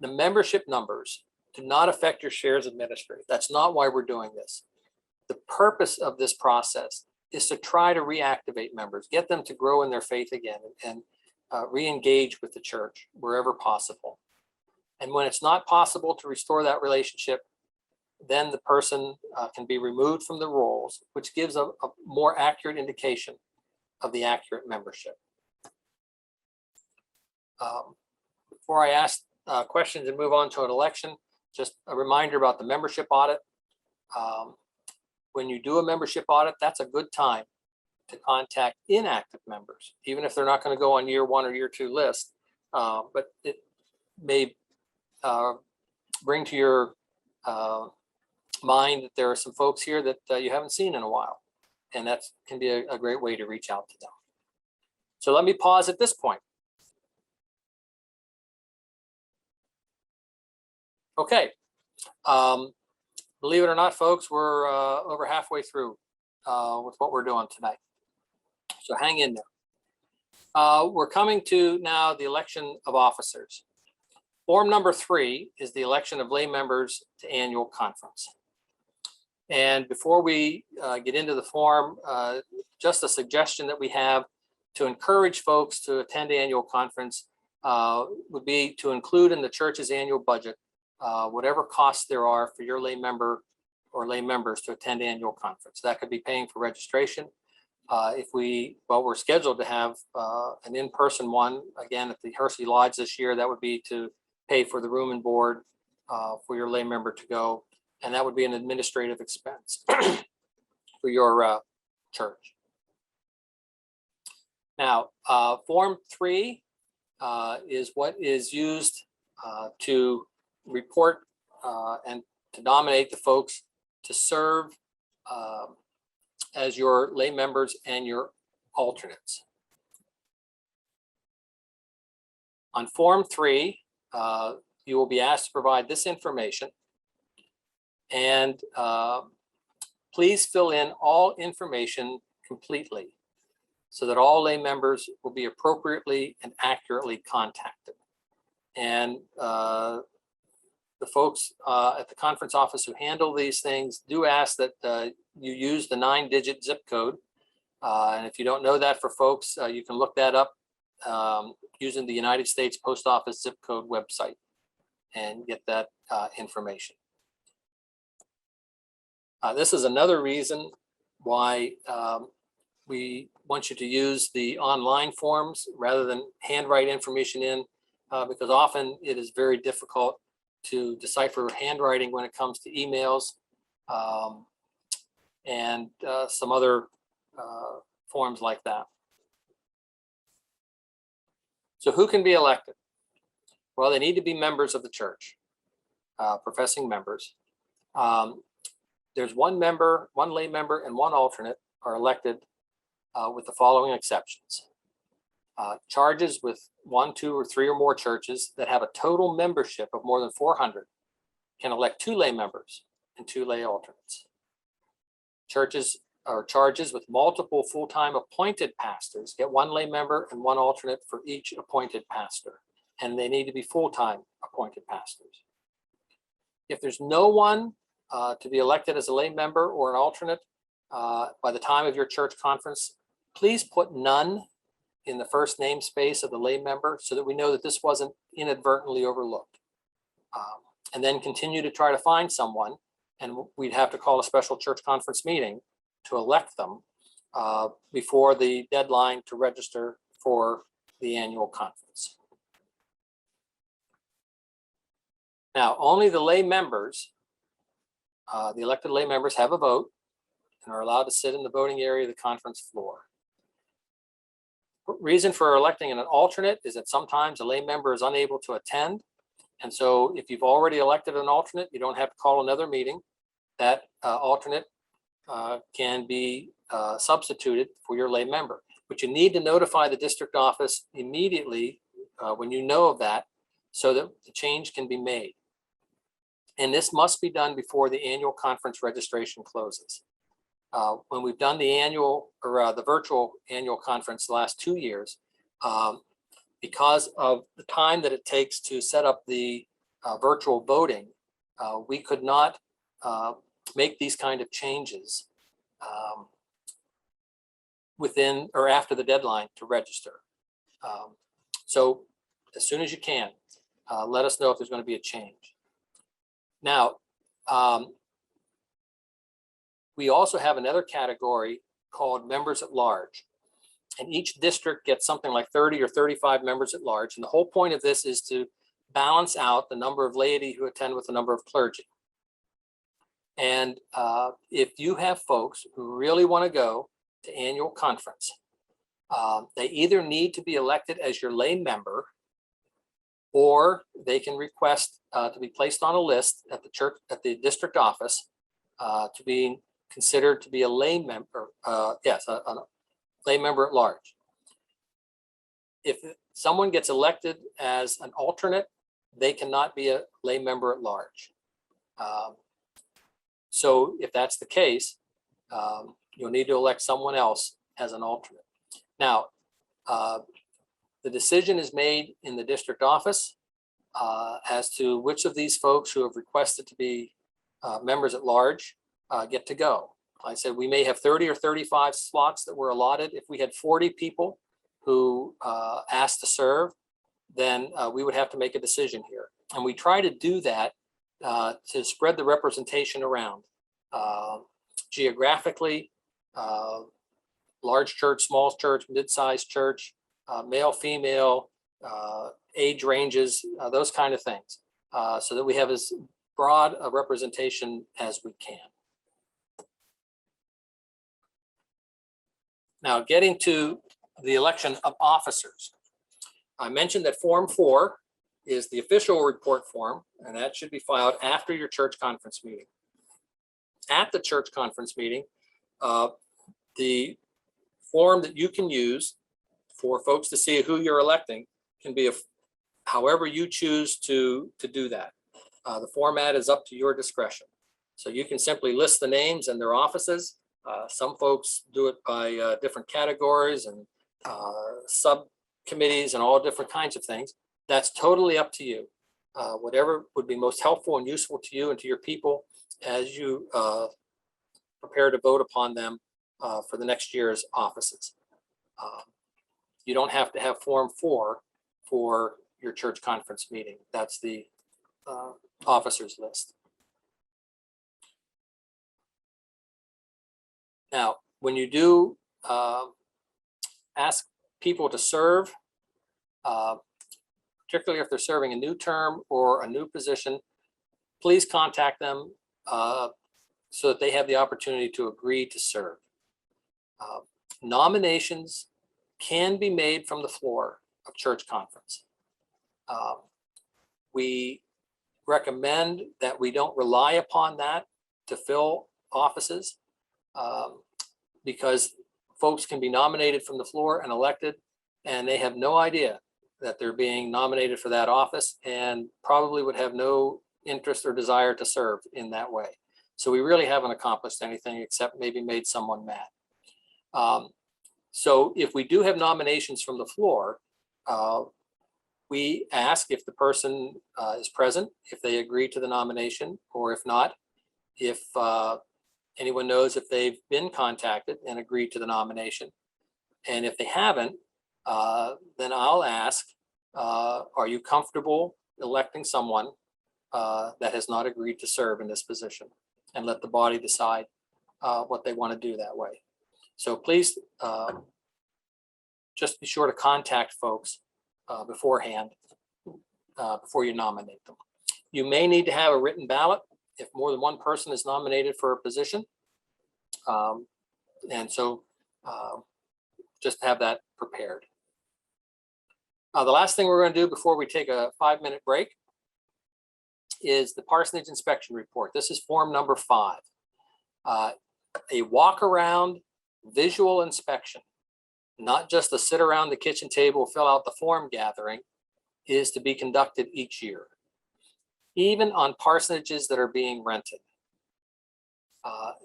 the membership numbers do not affect your shares administrative. That's not why we're doing this. The purpose of this process is to try to reactivate members, get them to grow in their faith again, and re-engage with the church wherever possible. And when it's not possible to restore that relationship, then the person can be removed from the rolls, which gives a more accurate indication of the accurate membership. Before I ask questions and move on to an election, just a reminder about the membership audit. When you do a membership audit, that's a good time to contact inactive members, even if they're not going to go on year 1 or year 2 list, but it may bring to your mind that there are some folks here that you haven't seen in a while, and that can be a great way to reach out to them. So let me pause at this point. Okay. Believe it or not, folks, we're over halfway through with what we're doing tonight. So hang in there. We're coming to now the election of officers. Form number 3 is the election of lay members to annual conference. And before we get into the form, just a suggestion that we have to encourage folks to attend annual conference would be to include in the church's annual budget whatever costs there are for your lay member or lay members to attend annual conference. That could be paying for registration. We're scheduled to have an in-person one again at the Hersey Lodge this year. That would be to pay for the room and board for your lay member to go, and that would be an administrative expense for your church. Now, Form 3 is what is used to report and to nominate the folks to serve as your lay members and your alternates. On Form 3, you will be asked to provide this information, and please fill in all information completely so that all lay members will be appropriately and accurately contacted. And the folks at the conference office who handle these things do ask that you use the 9-digit zip code. And if you don't know that for folks, you can look that up using the United States Post Office zip code website and get that information. This is another reason why we want you to use the online forms rather than handwrite information in, because often it is very difficult to decipher handwriting when it comes to emails and some other forms like that. So who can be elected? Well, they need to be members of the church, professing members. There's one member, one lay member, and one alternate are elected with the following exceptions. Charges with 1, 2, or 3 or more churches that have a total membership of more than 400 can elect 2 lay members and 2 lay alternates. Churches or charges with multiple full-time appointed pastors get 1 lay member and 1 alternate for each appointed pastor, and they need to be full-time appointed pastors. If there's no one to be elected as a lay member or an alternate by the time of your church conference, please put none in the first namespace of the lay member so that we know that this wasn't inadvertently overlooked. And then continue to try to find someone, and we'd have to call a special church conference meeting to elect them before the deadline to register for the annual conference. Now, only the lay members, the elected lay members have a vote and are allowed to sit in the voting area of the conference floor. Reason for electing an alternate is that sometimes a lay member is unable to attend. And so if you've already elected an alternate, you don't have to call another meeting. That alternate can be substituted for your lay member. But you need to notify the district office immediately when you know of that so that the change can be made. And this must be done before the annual conference registration closes. When we've done the annual or the virtual annual conference the last 2 years, because of the time that it takes to set up the virtual voting, we could not make these kind of changes within or after the deadline to register. So as soon as you can, let us know if there's going to be a change. Now, we also have another category called members at large. And each district gets something like 30 or 35 members at large. And the whole point of this is to balance out the number of laity who attend with the number of clergy. And if you have folks who really want to go to annual conference, they either need to be elected as your lay member, or they can request to be placed on a list at the church, at the district office, to be considered to be a lay member, a lay member at large. If someone gets elected as an alternate they cannot be a lay member at large. So if that's the case, you'll need to elect someone else as an alternate. Now, the decision is made in the district office as to which of these folks who have requested to be members at large get to go. I said we may have 30 or 35 slots that were allotted. If we had 40 people who asked to serve, then we would have to make a decision here. And we try to do that to spread the representation around geographically, large church, small church, mid-sized church, male, female, age ranges, those kind of things, so that we have as broad a representation as we can. Now, getting to the election of officers. I mentioned that Form 4 is the official report form, and that should be filed after your church conference meeting. At the church conference meeting, the form that you can use for folks to see who you're electing can be however you choose to do that. The format is up to your discretion. So you can simply list the names and their offices. Some folks do it by different categories and subcommittees and all different kinds of things. That's totally up to you. Whatever would be most helpful and useful to you and to your people as you prepare to vote upon them for the next year's offices. You don't have to have Form 4 for your church conference meeting. That's the officers list. Now, when you do ask people to serve, particularly if they're serving a new term or a new position, please contact them so that they have the opportunity to agree to serve. Nominations can be made from the floor of church conference. We recommend that we don't rely upon that to fill offices because folks can be nominated from the floor and elected, and they have no idea that they're being nominated for that office and probably would have no interest or desire to serve in that way. So we really haven't accomplished anything except maybe made someone mad. So if we do have nominations from the floor, we ask if the person is present, if they agree to the nomination, or if not, if anyone knows if they've been contacted and agreed to the nomination. And if they haven't, then I'll ask, are you comfortable electing someone that has not agreed to serve in this position? And let the body decide what they want to do that way. So please just be sure to contact folks beforehand before you nominate them. You may need to have a written ballot if more than one person is nominated for a position. And so just have that prepared. The last thing we're going to do before we take a 5-minute break is the Parsonage Inspection Report. This is form number 5. A walk around visual inspection, not just a sit around the kitchen table, fill out the form gathering, is to be conducted each year, even on parsonages that are being rented.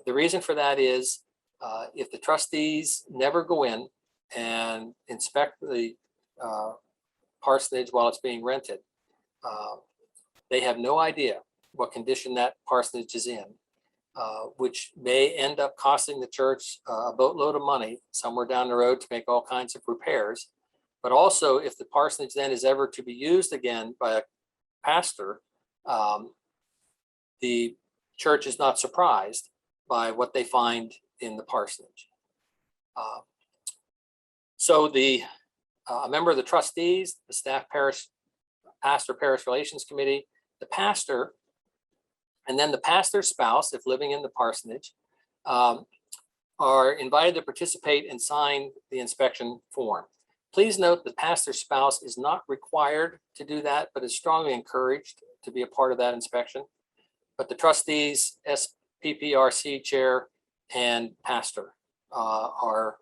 The reason for that is if the trustees never go in and inspect the parsonage while it's being rented, they have no idea what condition that parsonage is in, which may end up costing the church a boatload of money somewhere down the road to make all kinds of repairs. But also, if the parsonage then is ever to be used again by a pastor, the church is not surprised by what they find in the parsonage. So a member of the trustees, the staff pastor parish relations committee, the pastor, and then the pastor's spouse, if living in the parsonage, are invited to participate and sign the inspection form. Please note the pastor's spouse is not required to do that, but is strongly encouraged to be a part of that inspection. But the trustees, SPPRC chair, and pastor are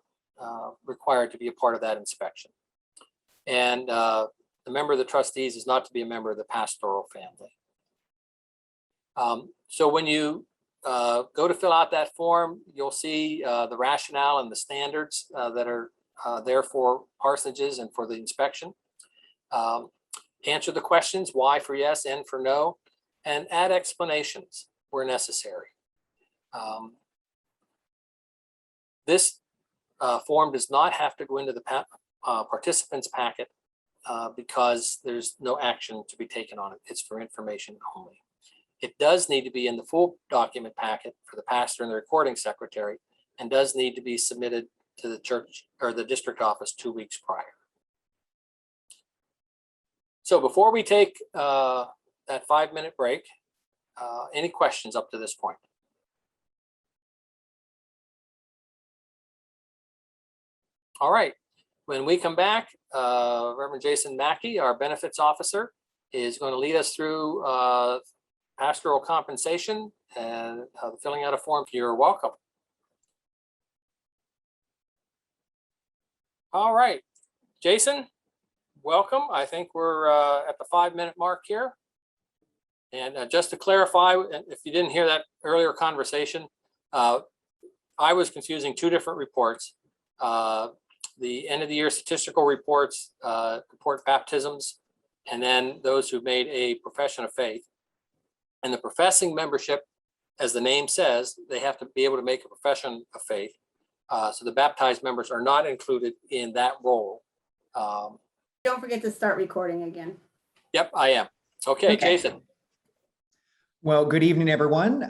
required to be a part of that inspection. And the member of the trustees is not to be a member of the pastoral family. So when you go to fill out that form, you'll see the rationale and the standards that are there for parsonages and for the inspection. Answer the questions, why for yes, N for no, and add explanations where necessary. This form does not have to go into the participants packet because there's no action to be taken on it. It's for information only. It does need to be in the full document packet for the pastor and the recording secretary, and does need to be submitted to the church or the district office 2 weeks prior. So before we take that 5-minute break, any questions up to this point? All right, when we come back, Reverend Jason Mackey, our benefits officer, is going to lead us through pastoral compensation and filling out a form. You're welcome. All right, Jason, welcome. I think we're at the 5-minute mark here. And just to clarify, if you didn't hear that earlier conversation, I was confusing 2 different reports. The end of the year statistical reports report baptisms, and then those who made a profession of faith. And the professing membership, as the name says, they have to be able to make a profession of faith. So the baptized members are not included in that role. Don't forget to start recording again. Yep, I am. Okay, Jason. Well, good evening, everyone.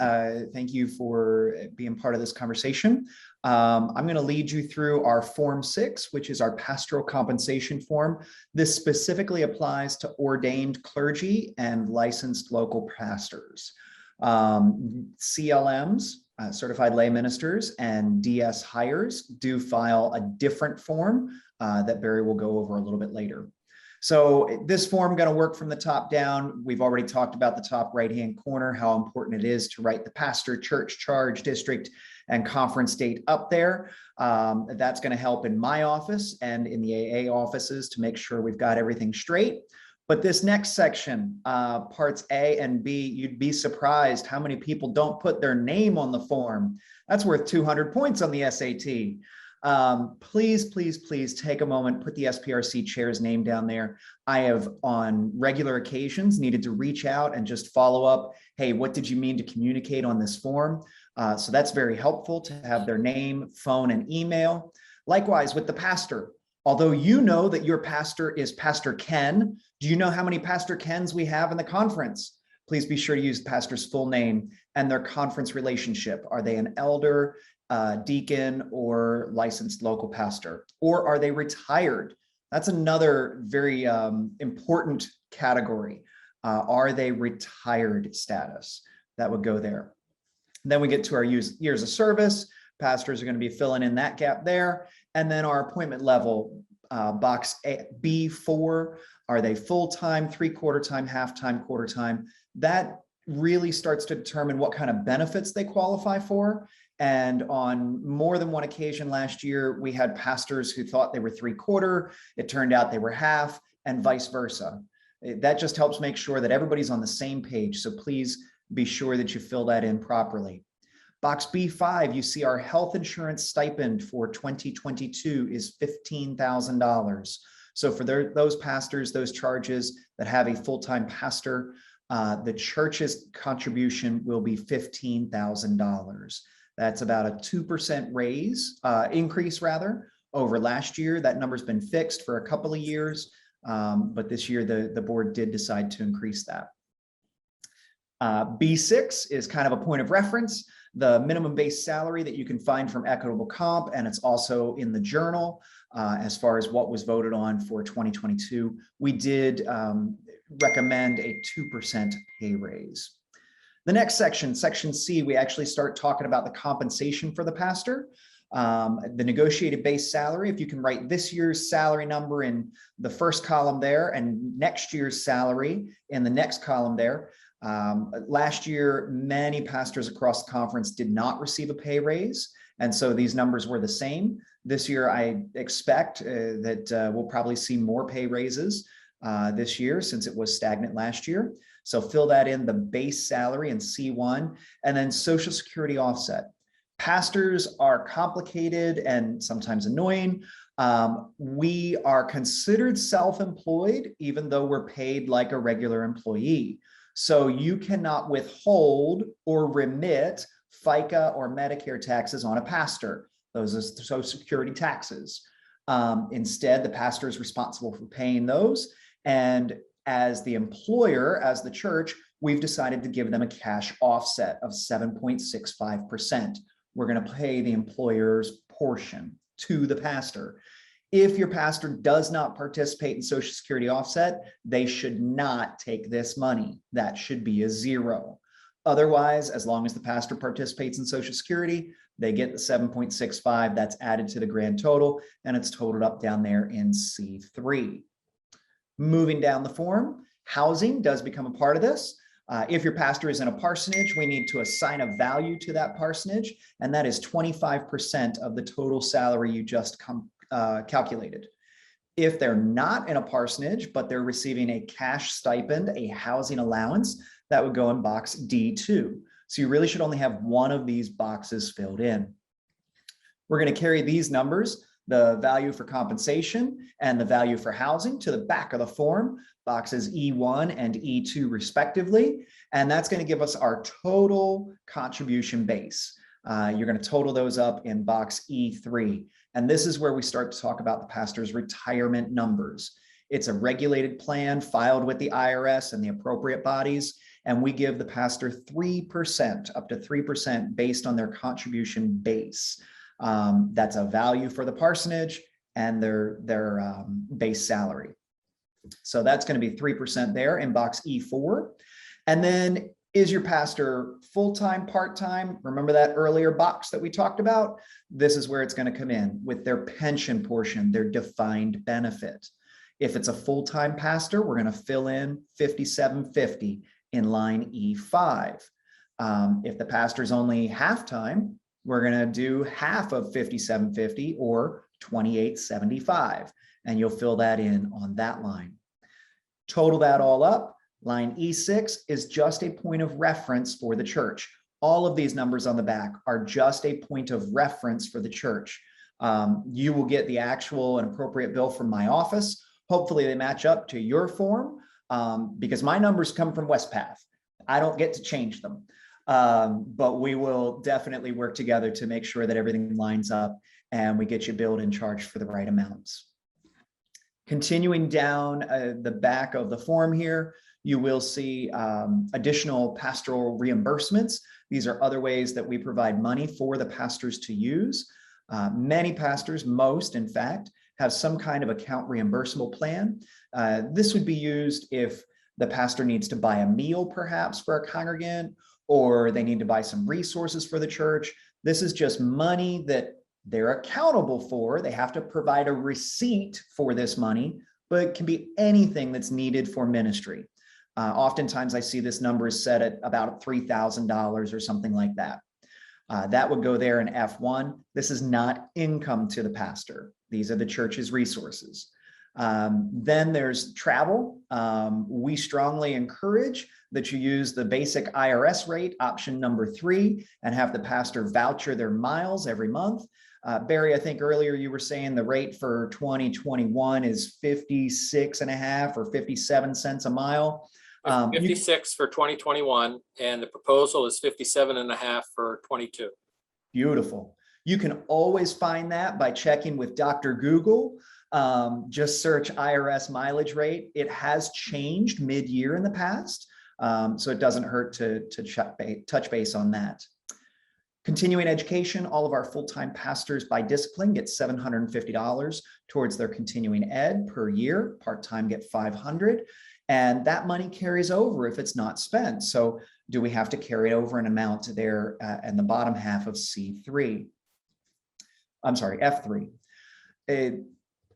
Thank you for being part of this conversation. I'm going to lead you through our Form 6, which is our pastoral compensation form. This specifically applies to ordained clergy and licensed local pastors. CLMs, certified lay ministers, and DS hires do file a different form that Barry will go over a little bit later. So this form going to work from the top down. We've already talked about the top right-hand corner, how important it is to write the pastor, church, charge, district, and conference date up there. That's going to help in my office and in the AA offices to make sure we've got everything straight. But this next section, parts A and B, you'd be surprised how many people don't put their name on the form. That's worth 200 points on the SAT. Please, please, please take a moment, put the SPRC chair's name down there. I have on regular occasions needed to reach out and just follow up. Hey, what did you mean to communicate on this form? So that's very helpful to have their name, phone, and email. Likewise with the pastor. Although you know that your pastor is Pastor Ken, do you know how many Pastor Kens we have in the conference? Please be sure to use the pastor's full name and their conference relationship. Are they an elder, deacon, or licensed local pastor? Or are they retired? That's another very important category. Are they retired status? That would go there. Then we get to our years of service. Pastors are going to be filling in that gap there. And then our appointment level, box B4, are they full-time, three-quarter time, half-time, quarter-time? That really starts to determine what kind of benefits they qualify for. And on more than one occasion last year, we had pastors who thought they were three-quarter. It turned out they were half, and vice versa. That just helps make sure that everybody's on the same page. So please be sure that you fill that in properly. Box B5, you see our health insurance stipend for 2022 is $15,000. So for those pastors, those charges that have a full-time pastor, the church's contribution will be $15,000. That's about a 2% increase over last year. That number's been fixed for a couple of years, but this year the board did decide to increase that. B6 is kind of a point of reference, the minimum base salary that you can find from Equitable Comp, and it's also in the journal as far as what was voted on for 2022. We did recommend a 2% pay raise. The next section, section C, we actually start talking about the compensation for the pastor. The negotiated base salary, if you can write this year's salary number in the first column there and next year's salary in the next column there. Last year, many pastors across the conference did not receive a pay raise, and so these numbers were the same. This year, I expect that we'll probably see more pay raises. this year since it was stagnant last year. So fill that in, the base salary in C1, and then Social Security offset. Pastors are complicated and sometimes annoying. We are considered self-employed, even though we're paid like a regular employee. So you cannot withhold or remit FICA or Medicare taxes on a pastor. Those are Social Security taxes. Instead, the pastor is responsible for paying those. And as the employer, as the church, we've decided to give them a cash offset of 7.65%. We're going to pay the employer's portion to the pastor. If your pastor does not participate in Social Security offset, they should not take this money. That should be a zero. Otherwise, as long as the pastor participates in Social Security, they get the 7.65. That's added to the grand total, and it's totaled up down there in C3. Moving down the form, housing does become a part of this. If your pastor is in a parsonage, we need to assign a value to that parsonage, and that is 25% of the total salary you just calculated. If they're not in a parsonage, but they're receiving a cash stipend, a housing allowance, that would go in box D2. So you really should only have one of these boxes filled in. We're going to carry these numbers, the value for compensation and the value for housing, to the back of the form, boxes E1 and E2 respectively. And that's going to give us our total contribution base. You're going to total those up in box E3. And this is where we start to talk about the pastor's retirement numbers. It's a regulated plan filed with the IRS and the appropriate bodies. And we give the pastor 3%, up to 3% based on their contribution base. That's a value for the parsonage and their base salary. So that's going to be 3% there in box E4. And then, is your pastor full-time, part-time? Remember that earlier box that we talked about? This is where it's going to come in with their pension portion, their defined benefit. If it's a full-time pastor, we're going to fill in 5750 in line E5. If the pastor's only half-time, we're going to do half of 5750 or 2875, and you'll fill that in on that line. Total that all up. Line E6 is just a point of reference for the church. All of these numbers on the back are just a point of reference for the church. You will get the actual and appropriate bill from my office. Hopefully they match up to your form, because my numbers come from Westpath. I don't get to change them. But we will definitely work together to make sure that everything lines up and we get you billed and charged for the right amounts. Continuing down the back of the form here, you will see additional pastoral reimbursements. These are other ways that we provide money for the pastors to use. Many pastors, most in fact, have some kind of account reimbursable plan. This would be used if the pastor needs to buy a meal perhaps for a congregant, or they need to buy some resources for the church. This is just money that they're accountable for. They have to provide a receipt for this money, but it can be anything that's needed for ministry. Oftentimes I see this number is set at about $3,000 or something like that. That would go there in F1. This is not income to the pastor. These are the church's resources. Then there's travel. We strongly encourage that you use the basic IRS rate, option number 3, and have the pastor voucher their miles every month. Barry, I think earlier you were saying the rate for 2021 is 56.5 or 57 cents a mile. 56 for 2021, and the proposal is 57.5 for 22. Beautiful. You can always find that by checking with Dr. Google. Just search IRS mileage rate. It has changed mid-year in the past, so it doesn't hurt to touch base on that. Continuing education, all of our full-time pastors by discipline get $750 towards their continuing ed per year. Part-time get $500. And that money carries over if it's not spent. So do we have to carry over an amount there in the bottom half of C3? I'm sorry, F3.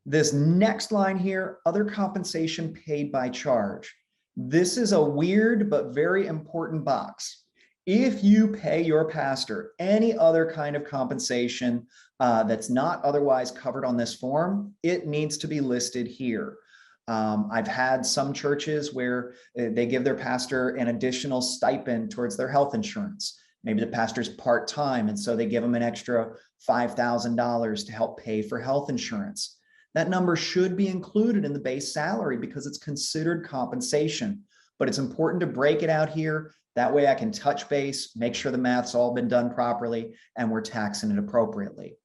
This next line here, other compensation paid by charge. This is a weird but very important box. If you pay your pastor any other kind of compensation that's not otherwise covered on this form, it needs to be listed here. I've had some churches where they give their pastor an additional stipend towards their health insurance. Maybe the pastor's part-time, and so they give them an extra $5,000 to help pay for health insurance. That number should be included in the base salary because it's considered compensation, but it's important to break it out here. That way I can touch base, make sure the math's all been done properly, and we're taxing it appropriately.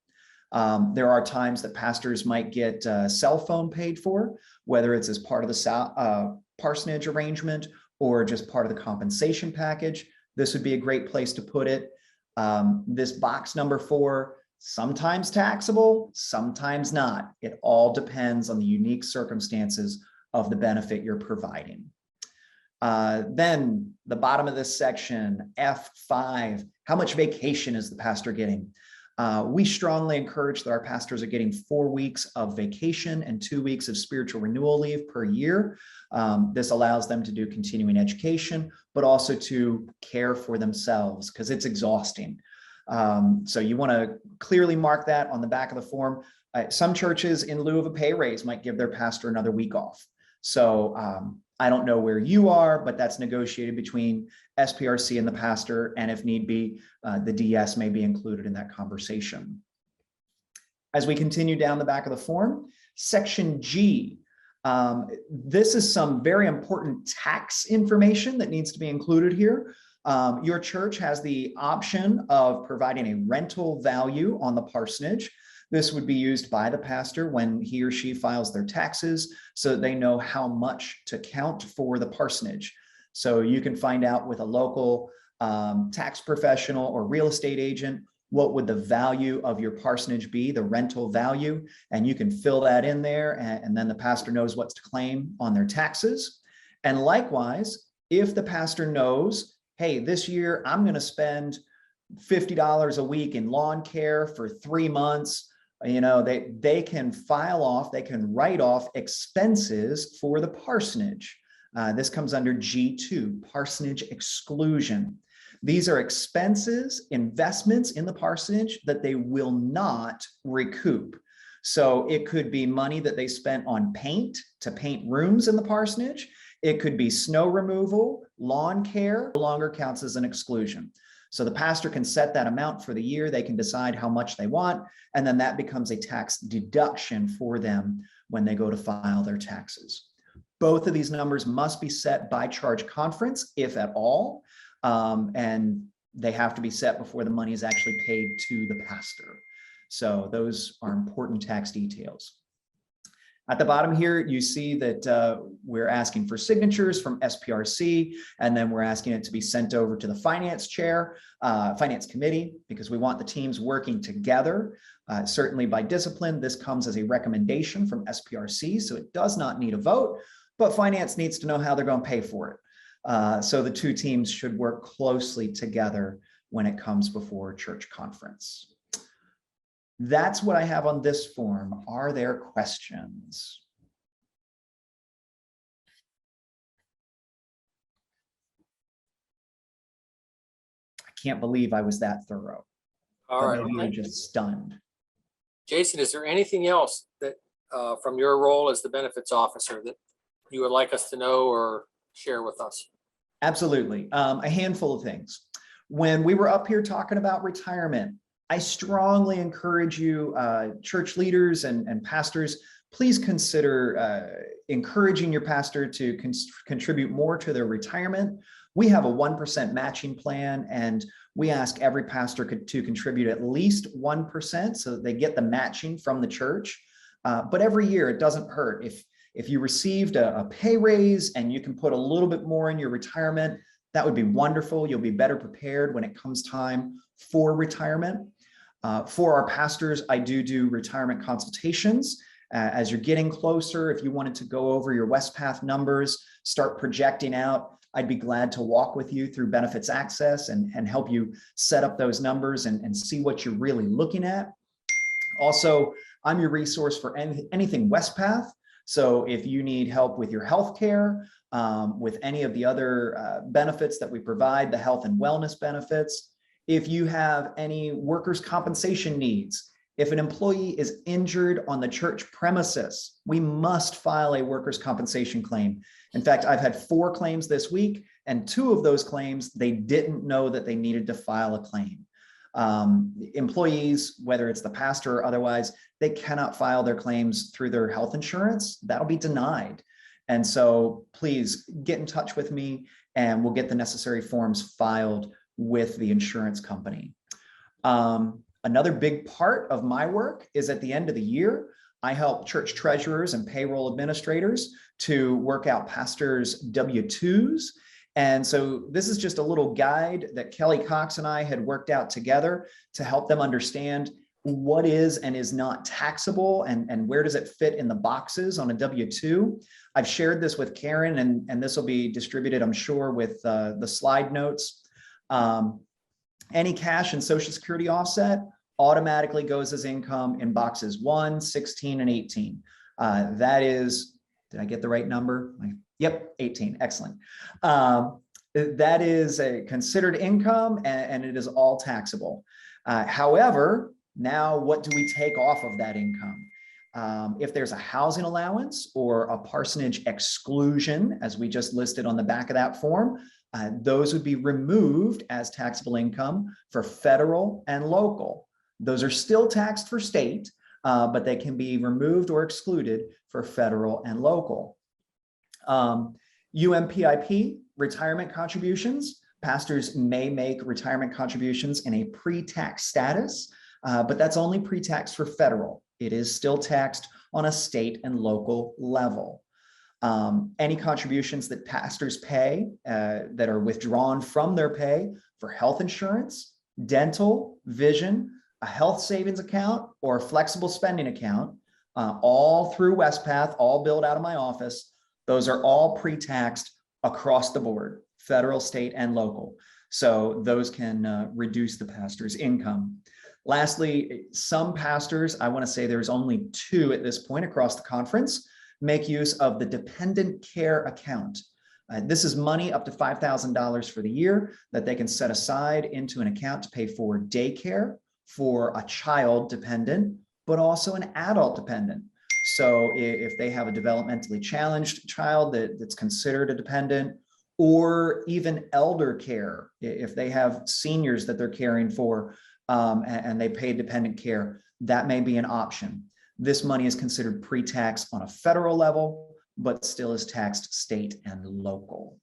There are times that pastors might get cell phone paid for, whether it's as part of the parsonage arrangement or just part of the compensation package. This would be a great place to put it. This box number 4, sometimes taxable, sometimes not. It all depends on the unique circumstances of the benefit you're providing. Then the bottom of this section, F5, how much vacation is the pastor getting? We strongly encourage that our pastors are getting 4 weeks of vacation and 2 weeks of spiritual renewal leave per year. This allows them to do continuing education, but also to care for themselves because it's exhausting. So you want to clearly mark that on the back of the form. Some churches, in lieu of a pay raise, might give their pastor another week off. So I don't know where you are, but that's negotiated between SPRC and the pastor. And if need be, the DS may be included in that conversation. As we continue down the back of the form, section G, this is some very important tax information that needs to be included here. Your church has the option of providing a rental value on the parsonage. This would be used by the pastor when he or she files their taxes so that they know how much to count for the parsonage. So you can find out with a local tax professional or real estate agent, what would the value of your parsonage be, the rental value, and you can fill that in there, and then the pastor knows what to claim on their taxes. And likewise, if the pastor knows, hey, this year I'm going to spend $50 a week in lawn care for 3 months, you know, they can file off, they can write off expenses for the parsonage. This comes under G2, Parsonage Exclusion. These are expenses, investments in the parsonage that they will not recoup. So it could be money that they spent on paint to paint rooms in the parsonage. It could be snow removal, lawn care, no longer counts as an exclusion. So the pastor can set that amount for the year. They can decide how much they want, and then that becomes a tax deduction for them when they go to file their taxes. Both of these numbers must be set by charge conference, if at all, and they have to be set before the money is actually paid to the pastor. So those are important tax details. At the bottom here, you see that we're asking for signatures from SPRC, and then we're asking it to be sent over to the finance chair, finance committee, because we want the teams working together. Certainly by discipline, this comes as a recommendation from SPRC, so it does not need a vote, but finance needs to know how they're going to pay for it. So the two teams should work closely together when it comes before church conference. That's what I have on this form. Are there questions? I can't believe I was that thorough. All right. Maybe you're just stunned. Jason, is there anything else that from your role as the benefits officer that you would like us to know or share with us? Absolutely. A handful of things. When we were up here talking about retirement, I strongly encourage you, church leaders and pastors, please consider encouraging your pastor to contribute more to their retirement. We have a 1% matching plan, and we ask every pastor to contribute at least 1% so that they get the matching from the church. But every year it doesn't hurt. If you received a pay raise and you can put a little bit more in your retirement, that would be wonderful. You'll be better prepared when it comes time for retirement. For our pastors, I do retirement consultations. As you're getting closer, if you wanted to go over your WestPath numbers, start projecting out, I'd be glad to walk with you through benefits access and help you set up those numbers and see what you're really looking at. Also, I'm your resource for anything WestPath. So if you need help with your healthcare, with any of the other benefits that we provide, the health and wellness benefits, if you have any workers' compensation needs, If an employee is injured on the church premises, we must file a workers' compensation claim. In fact, I've had 4 claims this week, and 2 of those claims, they didn't know that they needed to file a claim. Employees, whether it's the pastor or otherwise, they cannot file their claims through their health insurance. That'll be denied. And so please get in touch with me and we'll get the necessary forms filed with the insurance company. Another big part of my work is at the end of the year, I help church treasurers and payroll administrators to work out pastors' W-2s. And so this is just a little guide that Kelly Cox and I had worked out together to help them understand what is and is not taxable and where does it fit in the boxes on a W-2. I've shared this with Karen and this will be distributed, I'm sure, with the slide notes. Any cash and Social Security offset automatically goes as income in boxes 1, 16, and 18. That is, did I get the right number? Yep, 18, excellent. That is considered income and it is all taxable. However, now what do we take off of that income? If there's a housing allowance or a parsonage exclusion, as we just listed on the back of that form, those would be removed as taxable income for federal and local. Those are still taxed for state, but they can be removed or excluded for federal and local. UMPIP, retirement contributions. Pastors may make retirement contributions in a pre-tax status, but that's only pre-tax for federal. It is still taxed on a state and local level. Any contributions that pastors pay that are withdrawn from their pay for health insurance, dental, vision, a health savings account, or a flexible spending account, all through Westpath, all billed out of my office. Those are all pre-taxed across the board, federal, state, and local. So those can reduce the pastor's income. Lastly, some pastors, I want to say there's only 2 at this point across the conference, make use of the dependent care account. This is money up to $5,000 for the year that they can set aside into an account to pay for daycare for a child dependent, but also an adult dependent. So if they have a developmentally challenged child that's considered a dependent, or even elder care, if they have seniors that they're caring for and they pay dependent care, that may be an option. This money is considered pre-tax on a federal level, but still is taxed state and local.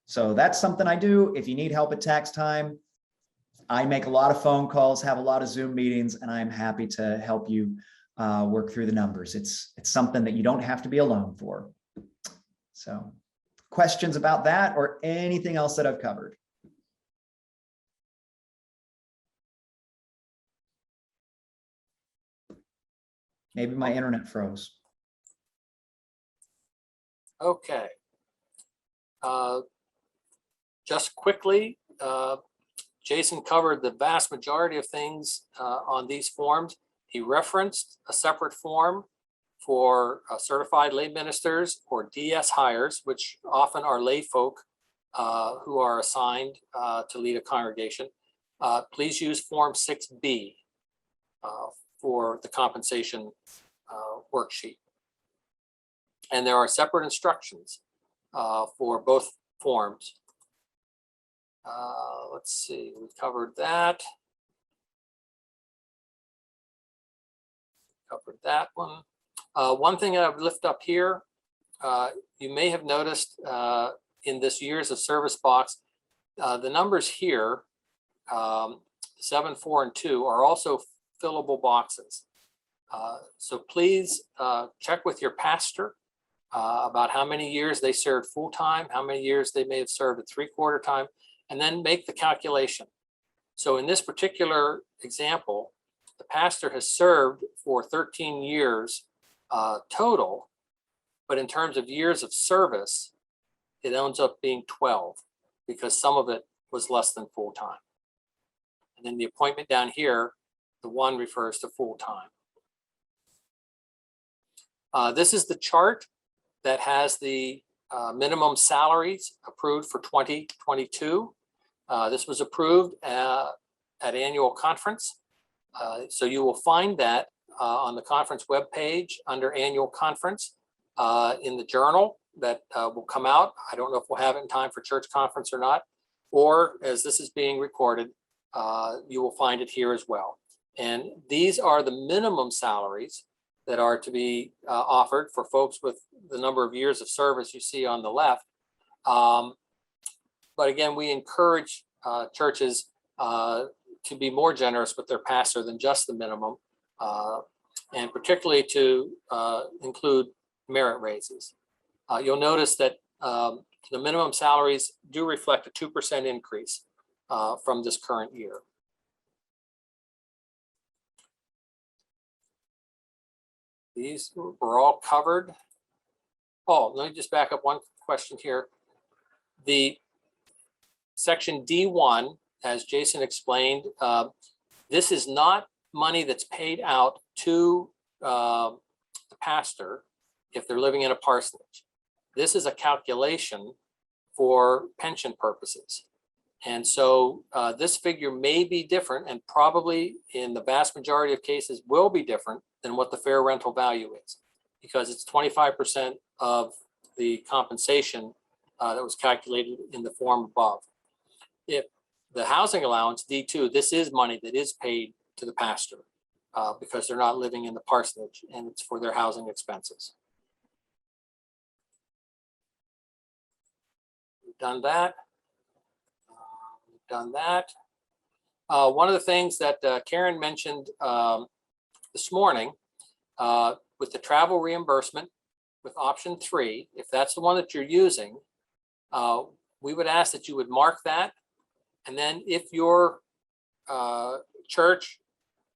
So that's something I do. If you need help at tax time, I make a lot of phone calls, have a lot of Zoom meetings, and I'm happy to help you work through the numbers. It's something that you don't have to be alone for. So questions about that or anything else that I've covered? Maybe my internet froze. Okay. Just quickly, Jason covered the vast majority of things on these forms. He referenced a separate form for certified lay ministers or DS hires, which often are lay folk who are assigned to lead a congregation. Please use Form 6B for the compensation worksheet. And there are separate instructions for both forms. Let's see, we covered that. Covered that one. One thing I would lift up here, you may have noticed in this years of service box, the numbers here, 7, 4, and 2 are also fillable boxes. So please check with your pastor about how many years they served full-time, how many years they may have served at 3/4 time, and then make the calculation. So in this particular example, the pastor has served for 13 years total, but in terms of years of service, it ends up being 12 because some of it was less than full-time. And then the appointment down here, the 1 refers to full-time. This is the chart that has the minimum salaries approved for 2022. This was approved at annual conference. So you will find that on the conference webpage under annual conference in the journal that will come out. I don't know if we'll have it in time for church conference or not, or as this is being recorded, you will find it here as well. And these are the minimum salaries that are to be offered for folks with the number of years of service you see on the left. But again, we encourage churches to be more generous with their pastor than just the minimum, and particularly to include merit raises. You'll notice that the minimum salaries do reflect a 2% increase from this current year. These were all covered. Oh, let me just back up one question here. The section D1, as Jason explained, this is not money that's paid out to the pastor if they're living in a parsonage. This is a calculation for pension purposes. And so this figure may be different, and probably in the vast majority of cases will be different than what the fair rental value is, because it's 25% of the compensation that was calculated in the form above. If the housing allowance, D2, this is money that is paid to the pastor because they're not living in the parsonage, and it's for their housing expenses. We've done that. One of the things that Karen mentioned this morning with the travel reimbursement with option 3, if that's the one that you're using, we would ask that you would mark that. And then if your church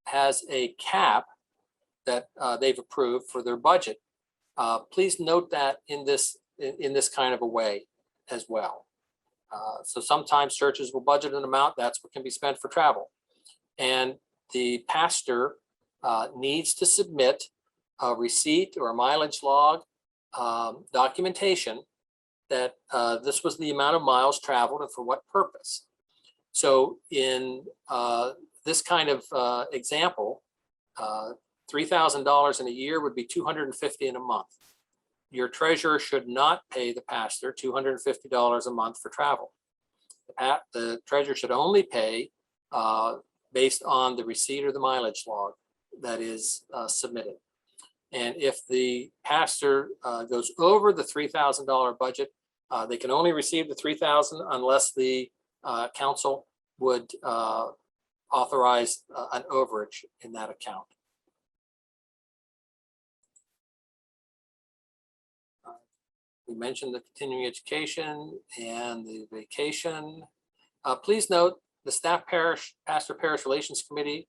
has a cap that they've approved for their budget, please note that in this kind of a way as well. So sometimes churches will budget an amount, that's what can be spent for travel. And the pastor needs to submit a receipt or a mileage log documentation that this was the amount of miles traveled and for what purpose. So in this kind of example, $3,000 in a year would be $250 in a month. Your treasurer should not pay the pastor $250 a month for travel. The treasurer should only pay based on the receipt or the mileage log that is submitted. And if the pastor goes over the $3,000 budget, they can only receive the $3,000 unless the council would authorize an overage in that account. We mentioned the continuing education and the vacation. Please note the staff pastor parish relations committee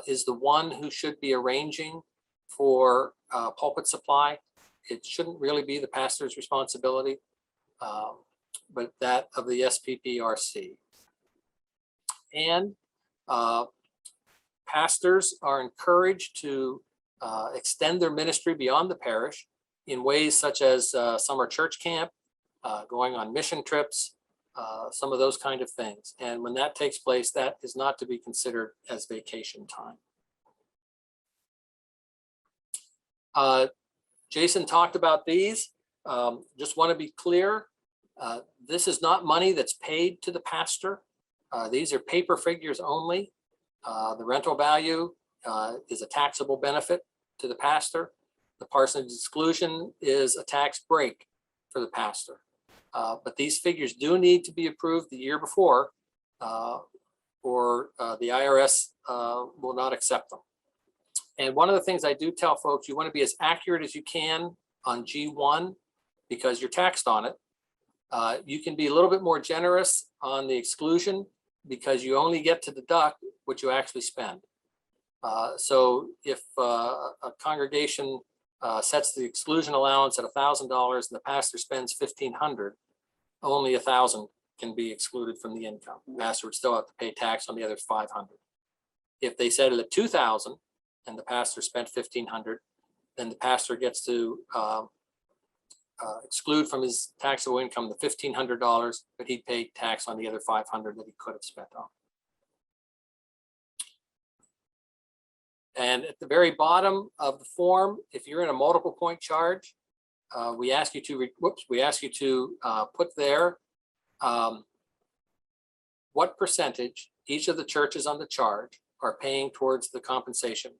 is the one who should be arranging for pulpit supply. It shouldn't really be the pastor's responsibility, but that of the SPPRC. And pastors are encouraged to extend their ministry beyond the parish in ways such as summer church camp, going on mission trips, some of those kind of things. And when that takes place, that is not to be considered as vacation time. Jason talked about these. Just want to be clear. This is not money that's paid to the pastor. These are paper figures only. The rental value is a taxable benefit to the pastor. The Parsonage Exclusion is a tax break for the pastor. But these figures do need to be approved the year before, or the IRS will not accept them. And one of the things I do tell folks, you want to be as accurate as you can on G1 because you're taxed on it. You can be a little bit more generous on the exclusion because you only get to deduct what you actually spend. So if a congregation sets the exclusion allowance at $1,000 and the pastor spends $1,500, only $1,000 can be excluded from the income. The pastor would still have to pay tax on the other $500. If they set it at $2,000 and the pastor spent $1,500, then the pastor gets to exclude from his taxable income the $1,500, but he paid tax on the other $500 that he could have spent on. And at the very bottom of the form, if you're in a multiple point charge, we ask you to put there what percentage each of the churches on the charge are paying towards the compensation.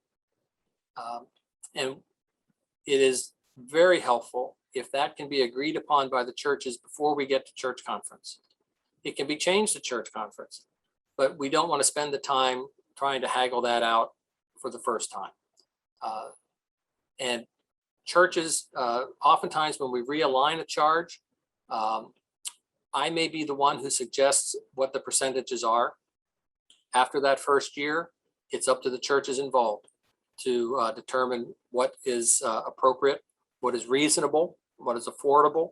And it is very helpful if that can be agreed upon by the churches before we get to church conference. It can be changed to church conference, but we don't want to spend the time trying to haggle that out for the first time. And churches, oftentimes when we realign a charge, I may be the one who suggests what the percentages are. After that first year, it's up to the churches involved to determine what is appropriate, what is reasonable, what is affordable.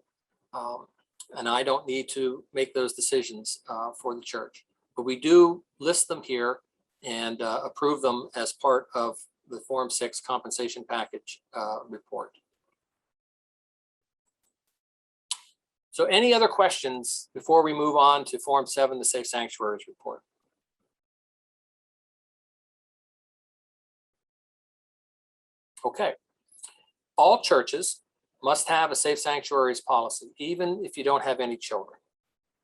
And I don't need to make those decisions for the church. But we do list them here and approve them as part of the Form 6 compensation package report. So any other questions before we move on to Form 7, the Safe Sanctuaries report? Okay. All churches must have a Safe Sanctuaries policy, even if you don't have any children.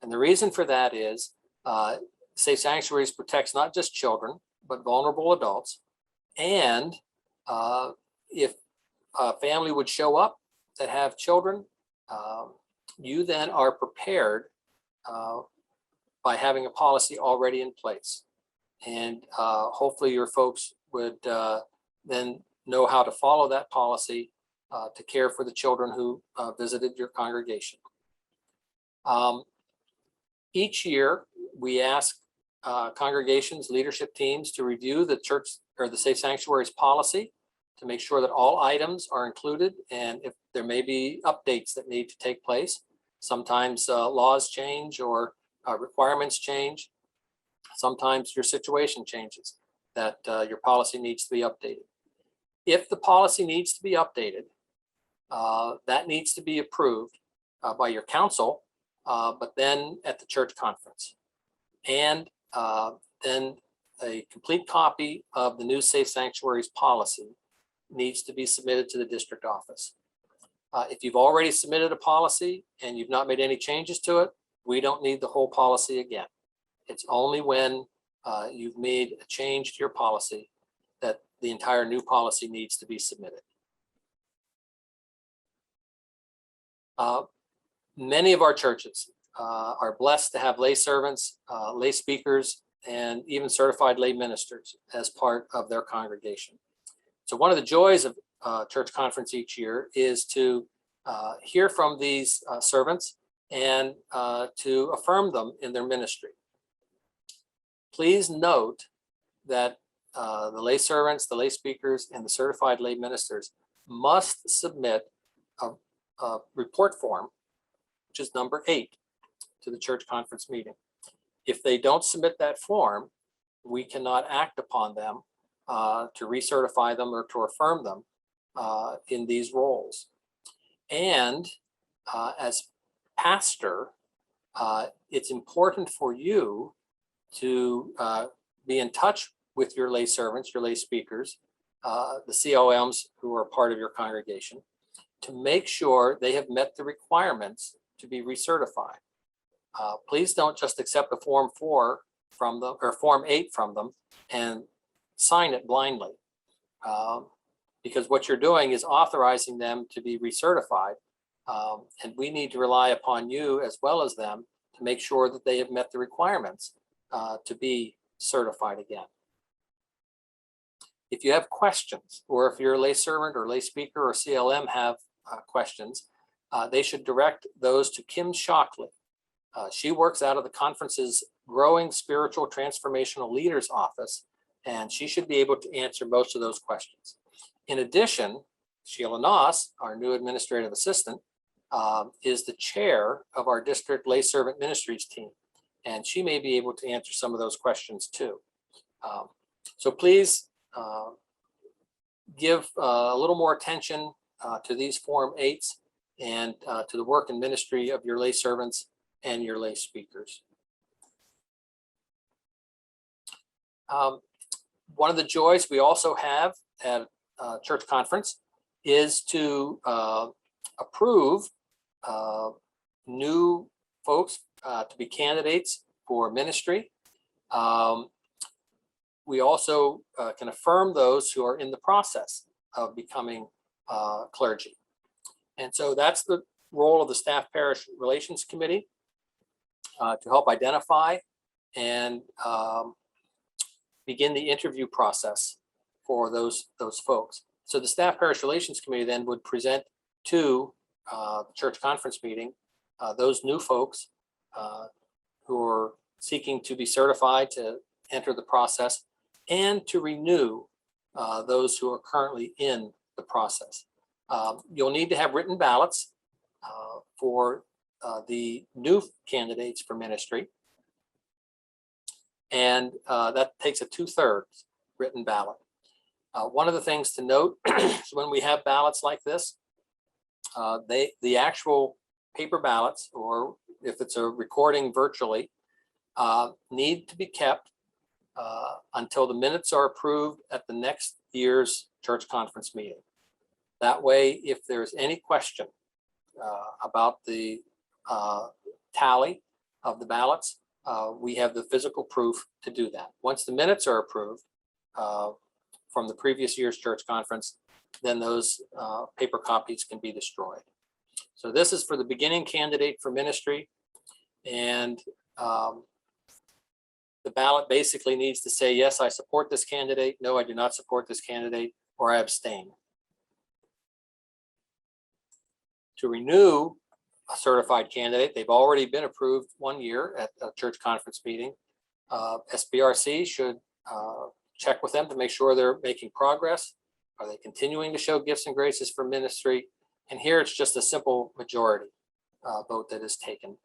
And the reason for that is Safe Sanctuaries protects not just children, but vulnerable adults. And if a family would show up that have children, you then are prepared by having a policy already in place. And hopefully your folks would then know how to follow that policy to care for the children who visited your congregation. Each year, we ask congregations, leadership teams to review the church or the Safe Sanctuaries policy to make sure that all items are included, and if there may be updates that need to take place. Sometimes laws change or requirements change. Sometimes your situation changes, that your policy needs to be updated. If the policy needs to be updated, that needs to be approved by your council, but then at the church conference. And then a complete copy of the new Safe Sanctuaries policy needs to be submitted to the district office. If you've already submitted a policy and you've not made any changes to it, we don't need the whole policy again. It's only when you've made a change to your policy that the entire new policy needs to be submitted. Many of our churches are blessed to have lay servants, lay speakers, and even certified lay ministers as part of their congregation. So one of the joys of church conference each year is to hear from these servants and to affirm them in their ministry. Please note that the lay servants, the lay speakers, and the certified lay ministers must submit a report form, which is number 8, to the church conference meeting. If they don't submit that form, we cannot act upon them to recertify them or to affirm them in these roles. And as pastor, it's important for you to be in touch with your lay servants, your lay speakers, the COMs who are part of your congregation, to make sure they have met the requirements to be recertified. Please don't just accept a Form 4 from them or Form 8 from them and sign it blindly, because what you're doing is authorizing them to be recertified, and we need to rely upon you as well as them to make sure that they have met the requirements to be certified again. If you have questions, or if you're a lay servant or lay speaker or CLM have questions, they should direct those to Kim Shockley. She works out of the conference's Growing Spiritual Transformational Leaders Office, and she should be able to answer most of those questions. In addition, Sheila Noss, our new administrative assistant, is the chair of our district lay servant ministries team, and she may be able to answer some of those questions too. So please give a little more attention to these Form 8s and to the work and ministry of your lay servants and your lay speakers. One of the joys we also have at church conference is to approve new folks to be candidates for ministry. We also can affirm those who are in the process of becoming clergy. And so that's the role of the Staff Parish Relations Committee, to help identify and begin the interview process for those folks. So the Staff Parish Relations Committee then would present to the church conference meeting those new folks who are seeking to be certified to enter the process, and to renew those who are currently in the process. You'll need to have written ballots for the new candidates for ministry. And that takes a 2/3 written ballot. One of the things to note is when we have ballots like this, the actual paper ballots, or if it's a recording virtually, need to be kept until the minutes are approved at the next year's church conference meeting. That way, if there's any question about the tally of the ballots, we have the physical proof to do that. Once the minutes are approved from the previous year's church conference, then those paper copies can be destroyed. So this is for the beginning candidate for ministry, and the ballot basically needs to say, yes, I support this candidate, no, I do not support this candidate, or I abstain. To renew a certified candidate, they've already been approved 1 year at a church conference meeting. SBRC should check with them to make sure they're making progress. Are they continuing to show gifts and graces for ministry? And here it's just a simple majority vote that is taken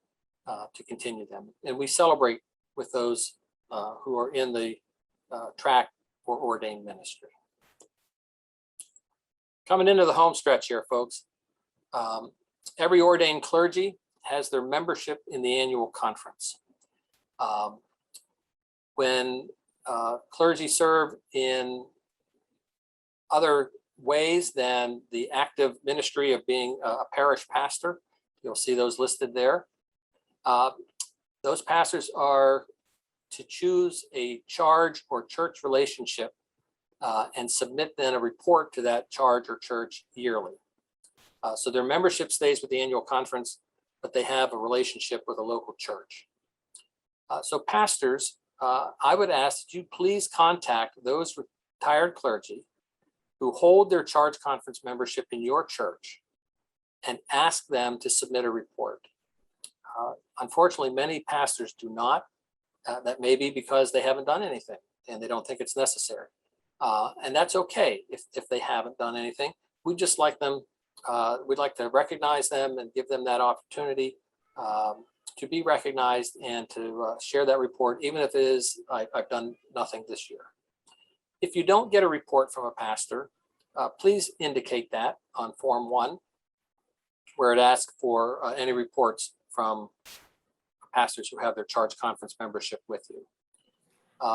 to continue them. And we celebrate with those who are in the track for ordained ministry. Coming into the home stretch here, folks. Every ordained clergy has their membership in the annual conference. When clergy serve in other ways than the active ministry of being a parish pastor, you'll see those listed there. Those pastors are to choose a charge or church relationship and submit then a report to that charge or church yearly. So their membership stays with the annual conference, but they have a relationship with a local church. So pastors, I would ask that you please contact those retired clergy who hold their charge conference membership in your church and ask them to submit a report. Unfortunately, many pastors do not. That may be because they haven't done anything and they don't think it's necessary. And that's okay if they haven't done anything. We'd just like them, we'd like to recognize them and give them that opportunity to be recognized and to share that report, even if it is, I've done nothing this year. If you don't get a report from a pastor, please indicate that on Form 1, where it asks for any reports from pastors who have their charge conference membership with you.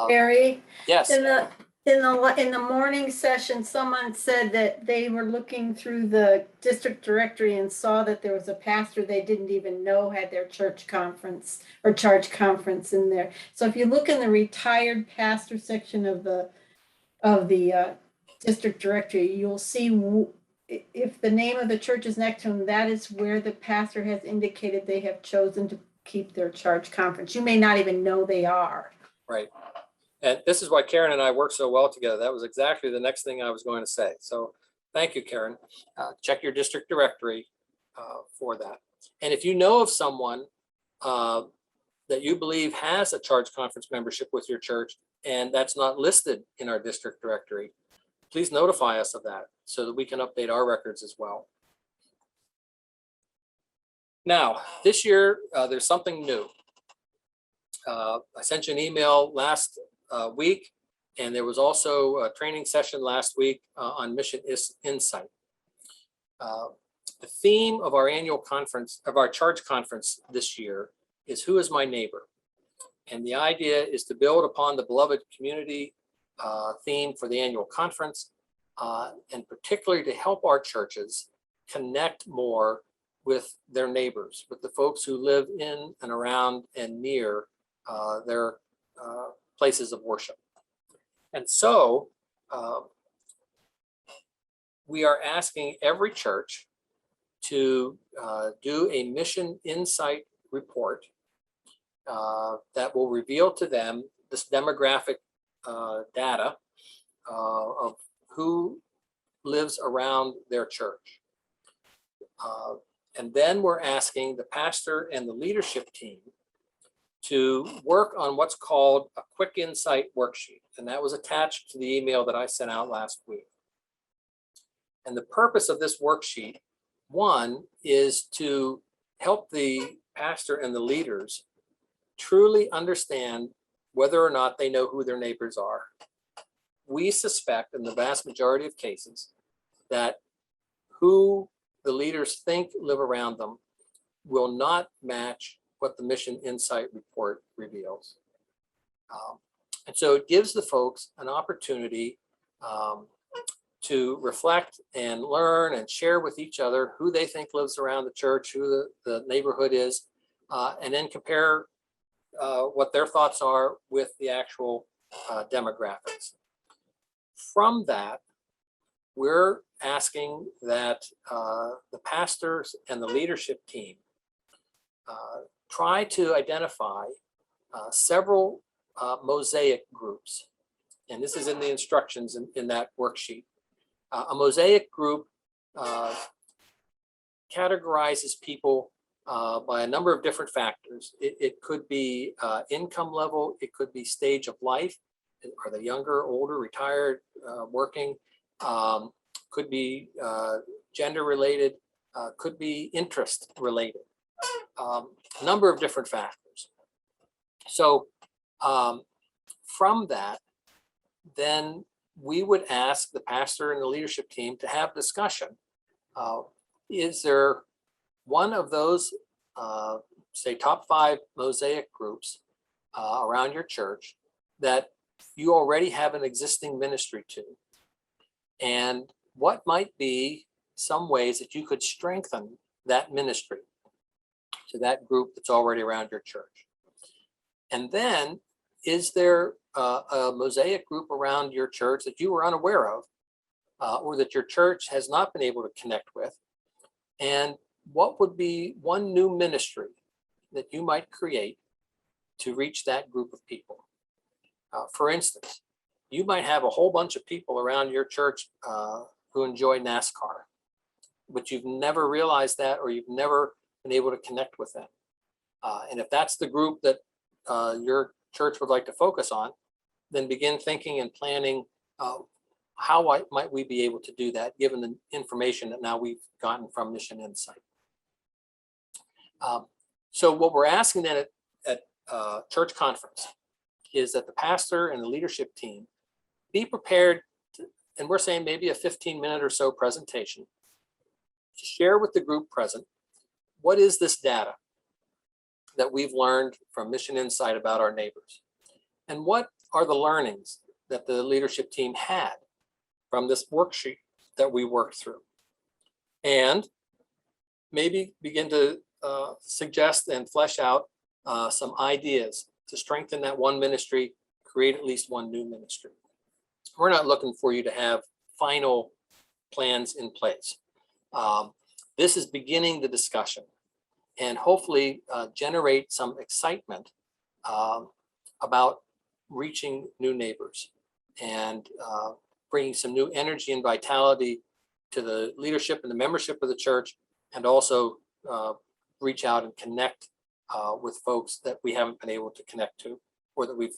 Barry, Yes. in the morning session, someone said that they were looking through the district directory and saw that there was a pastor they didn't even know had their church conference or charge conference in there. So if you look in the retired pastor section of the district directory, you'll see if the name of the church is next to them, that is where the pastor has indicated they have chosen to keep their charge conference. You may not even know they are. Right. And this is why Karen and I work so well together. That was exactly the next thing I was going to say. So thank you, Karen. Check your district directory for that. And if you know of someone that you believe has a charge conference membership with your church and that's not listed in our district directory, please notify us of that so that we can update our records as well. Now, this year, there's something new. I sent you an email last week, and there was also a training session last week on Mission Insight. The theme of our annual conference, of our charge conference this year, is Who is My Neighbor? And the idea is to build upon the beloved community theme for the annual conference and particularly to help our churches connect more with their neighbors, with the folks who live in and around and near their places of worship. And so we are asking every church to do a mission insight report that will reveal to them this demographic data of who lives around their church. And then we're asking the pastor and the leadership team to work on what's called a quick insight worksheet. And that was attached to the email that I sent out last week. And the purpose of this worksheet, one, is to help the pastor and the leaders truly understand whether or not they know who their neighbors are. We suspect in the vast majority of cases that who the leaders think live around them will not match what the Mission Insight Report reveals. And so it gives the folks an opportunity to reflect and learn and share with each other who they think lives around the church, who the neighborhood is, and then compare what their thoughts are with the actual demographics. From that, we're asking that the pastors and the leadership team try to identify several Mosaic groups. And this is in the instructions in that worksheet. A Mosaic group categorizes people by a number of different factors. It could be income level, it could be stage of life. Are they younger, older, retired, working? Could be gender related, could be interest related. A number of different factors. So from that, then we would ask the pastor and the leadership team to have discussion. Is there one of those, say, top 5 Mosaic groups around your church that you already have an existing ministry to? And what might be some ways that you could strengthen that ministry to that group that's already around your church? And then, is there a Mosaic group around your church that you were unaware of, or that your church has not been able to connect with? And what would be one new ministry that you might create to reach that group of people? For instance, you might have a whole bunch of people around your church who enjoy NASCAR, but you've never realized that, or you've never been able to connect with them. And if that's the group that your church would like to focus on, then begin thinking and planning how might we be able to do that, given the information that now we've gotten from Mission Insight. So what we're asking then at church conference is that the pastor and the leadership team be prepared to, and we're saying maybe a 15-minute or so presentation, to share with the group present, what is this data that we've learned from Mission Insight about our neighbors? And what are the learnings that the leadership team had from this worksheet that we worked through? And maybe begin to suggest and flesh out some ideas to strengthen that one ministry, create at least one new ministry. We're not looking for you to have final plans in place. This is beginning the discussion, and hopefully generate some excitement about reaching new neighbors and bringing some new energy and vitality to the leadership and the membership of the church, and also reach out and connect with folks that we haven't been able to connect to, or that we've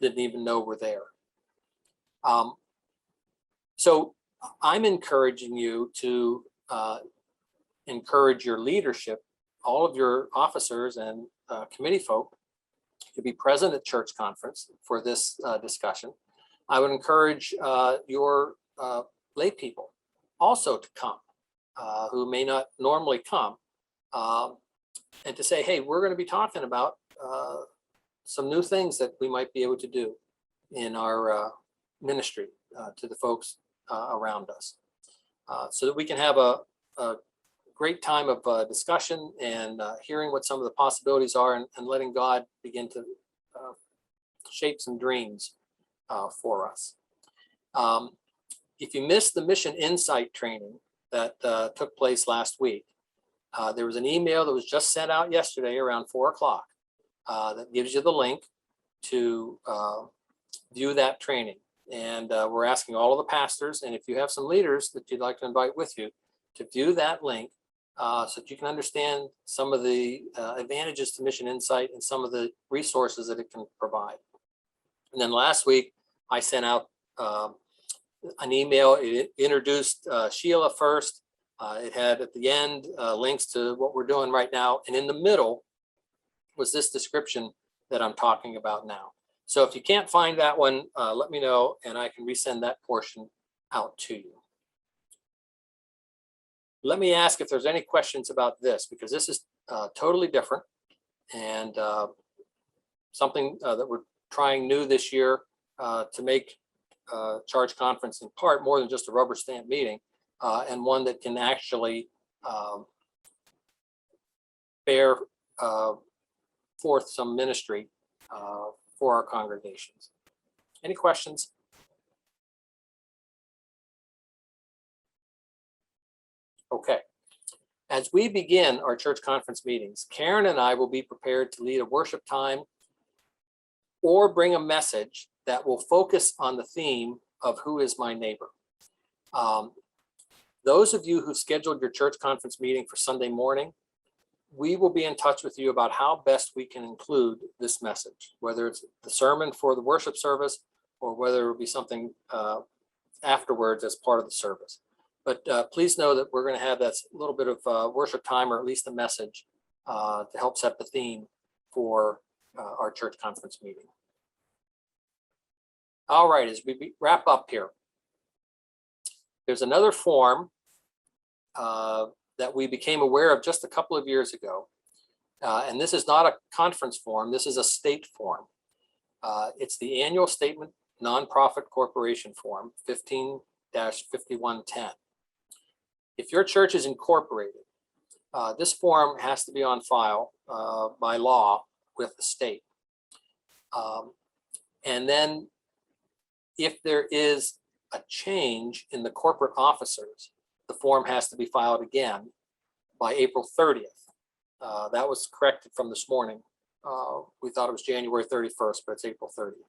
didn't even know were there. So I'm encouraging you to encourage your leadership, all of your officers and committee folk, to be present at church conference for this discussion. I would encourage your lay people also to come, who may not normally come, and to say, hey, we're going to be talking about some new things that we might be able to do in our ministry to the folks around us, so that we can have a great time of discussion and hearing what some of the possibilities are, and letting God begin to shape some dreams for us. If you missed the Mission Insight training that took place last week, there was an email that was just sent out yesterday around 4 o'clock that gives you the link to view that training. And we're asking all of the pastors, and if you have some leaders that you'd like to invite with you, to view that link so that you can understand some of the advantages to Mission Insight and some of the resources that it can provide. And then last week, I sent out an email. It introduced Sheila first. It had at the end links to what we're doing right now. And in the middle was this description that I'm talking about now. So if you can't find that one, let me know and I can resend that portion out to you. Let me ask if there's any questions about this, because this is totally different and something that we're trying new this year to make charge conference in part more than just a rubber stamp meeting, and one that can actually bear forth some ministry for our congregations. Any questions? Okay. As we begin our church conference meetings, Karen and I will be prepared to lead a worship time or bring a message that will focus on the theme of who is my neighbor. Those of you who scheduled your church conference meeting for Sunday morning, we will be in touch with you about how best we can include this message, whether it's the sermon for the worship service or whether it will be something afterwards as part of the service. But please know that we're going to have that little bit of worship time, or at least a message to help set the theme for our church conference meeting. All right, as we wrap up here, there's another form that we became aware of just a couple of years ago. And this is not a conference form, this is a state form. It's the Annual Statement Nonprofit Corporation Form 15-5110. If your church is incorporated, this form has to be on file by law with the state. And then if there is a change in the corporate officers, the form has to be filed again by April 30th. That was corrected from this morning. We thought it was January 31st, but it's April 30th.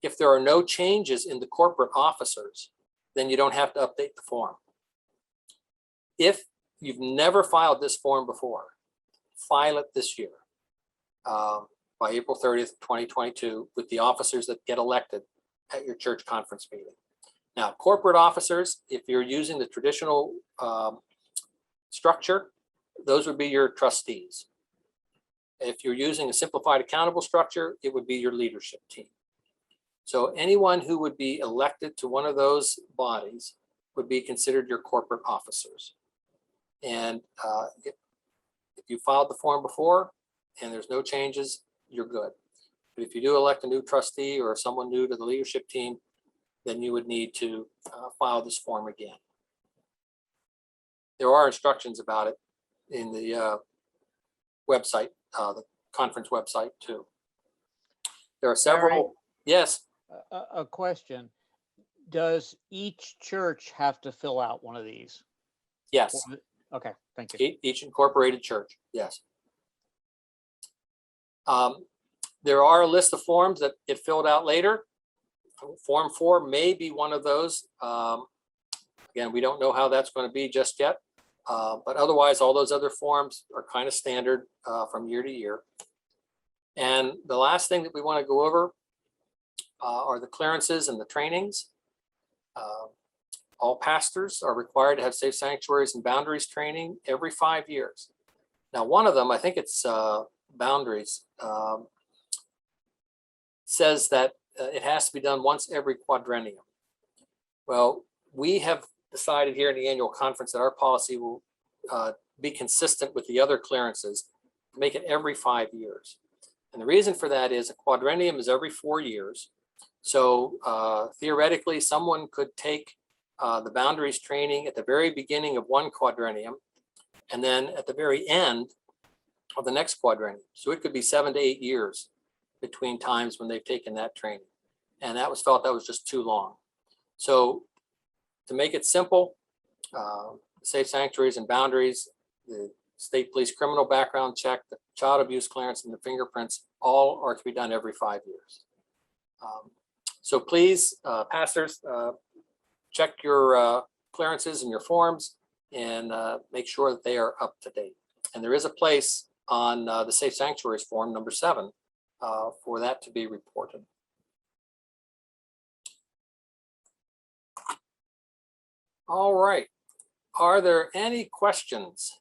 If there are no changes in the corporate officers, then you don't have to update the form. If you've never filed this form before, file it this year by April 30th, 2022, with the officers that get elected at your church conference meeting. Now, corporate officers, if you're using the traditional structure, those would be your trustees. If you're using a simplified accountable structure, it would be your leadership team. So anyone who would be elected to one of those bodies would be considered your corporate officers. And if you filed the form before and there's no changes, you're good. But if you do elect a new trustee or someone new to the leadership team, then you would need to file this form again. There are instructions about it in the website, the conference website too. There are several. Barry? Yes. A question. Does each church have to fill out one of these? Yes. Okay, thank you. Each incorporated church. Yes. There are a list of forms that get filled out later. Form 4 may be one of those. Again, we don't know how that's going to be just yet. But otherwise, all those other forms are kind of standard from year to year. And the last thing that we want to go over are the clearances and the trainings. All pastors are required to have safe sanctuaries and boundaries training every 5 years. Now, one of them, I think it's boundaries, says that it has to be done once every quadrennium. Well, we have decided here in the annual conference that our policy will be consistent with the other clearances, make it every 5 years. And the reason for that is a quadrennium is every 4 years. So theoretically, someone could take the boundaries training at the very beginning of one quadrennium and then at the very end of the next quadrennium. So it could be 7 to 8 years between times when they've taken that training. And that was felt that was just too long. So to make it simple, safe sanctuaries and boundaries, the state police criminal background check, the child abuse clearance, and the fingerprints all are to be done every 5 years. So please, pastors, check your clearances and your forms and make sure that they are up to date. And there is a place on the Safe Sanctuaries form, number 7, for that to be reported. All right. Are there any questions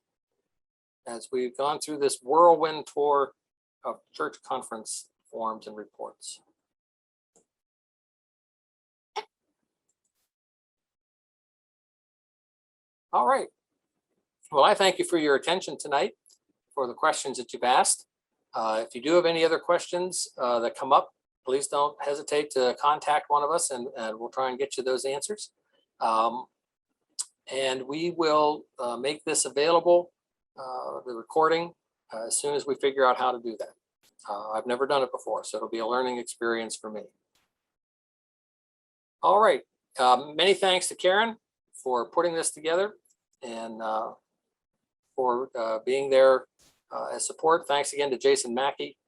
as we've gone through this whirlwind tour of church conference forms and reports? All right. Well, I thank you for your attention tonight, for the questions that you've asked. If you do have any other questions that come up, please don't hesitate to contact one of us and we'll try and get you those answers. And we will make this available, the recording, as soon as we figure out how to do that. I've never done it before, so it'll be a learning experience for me. All right. Many thanks to Karen for putting this together and for being there as support. Thanks again to Jason Mackey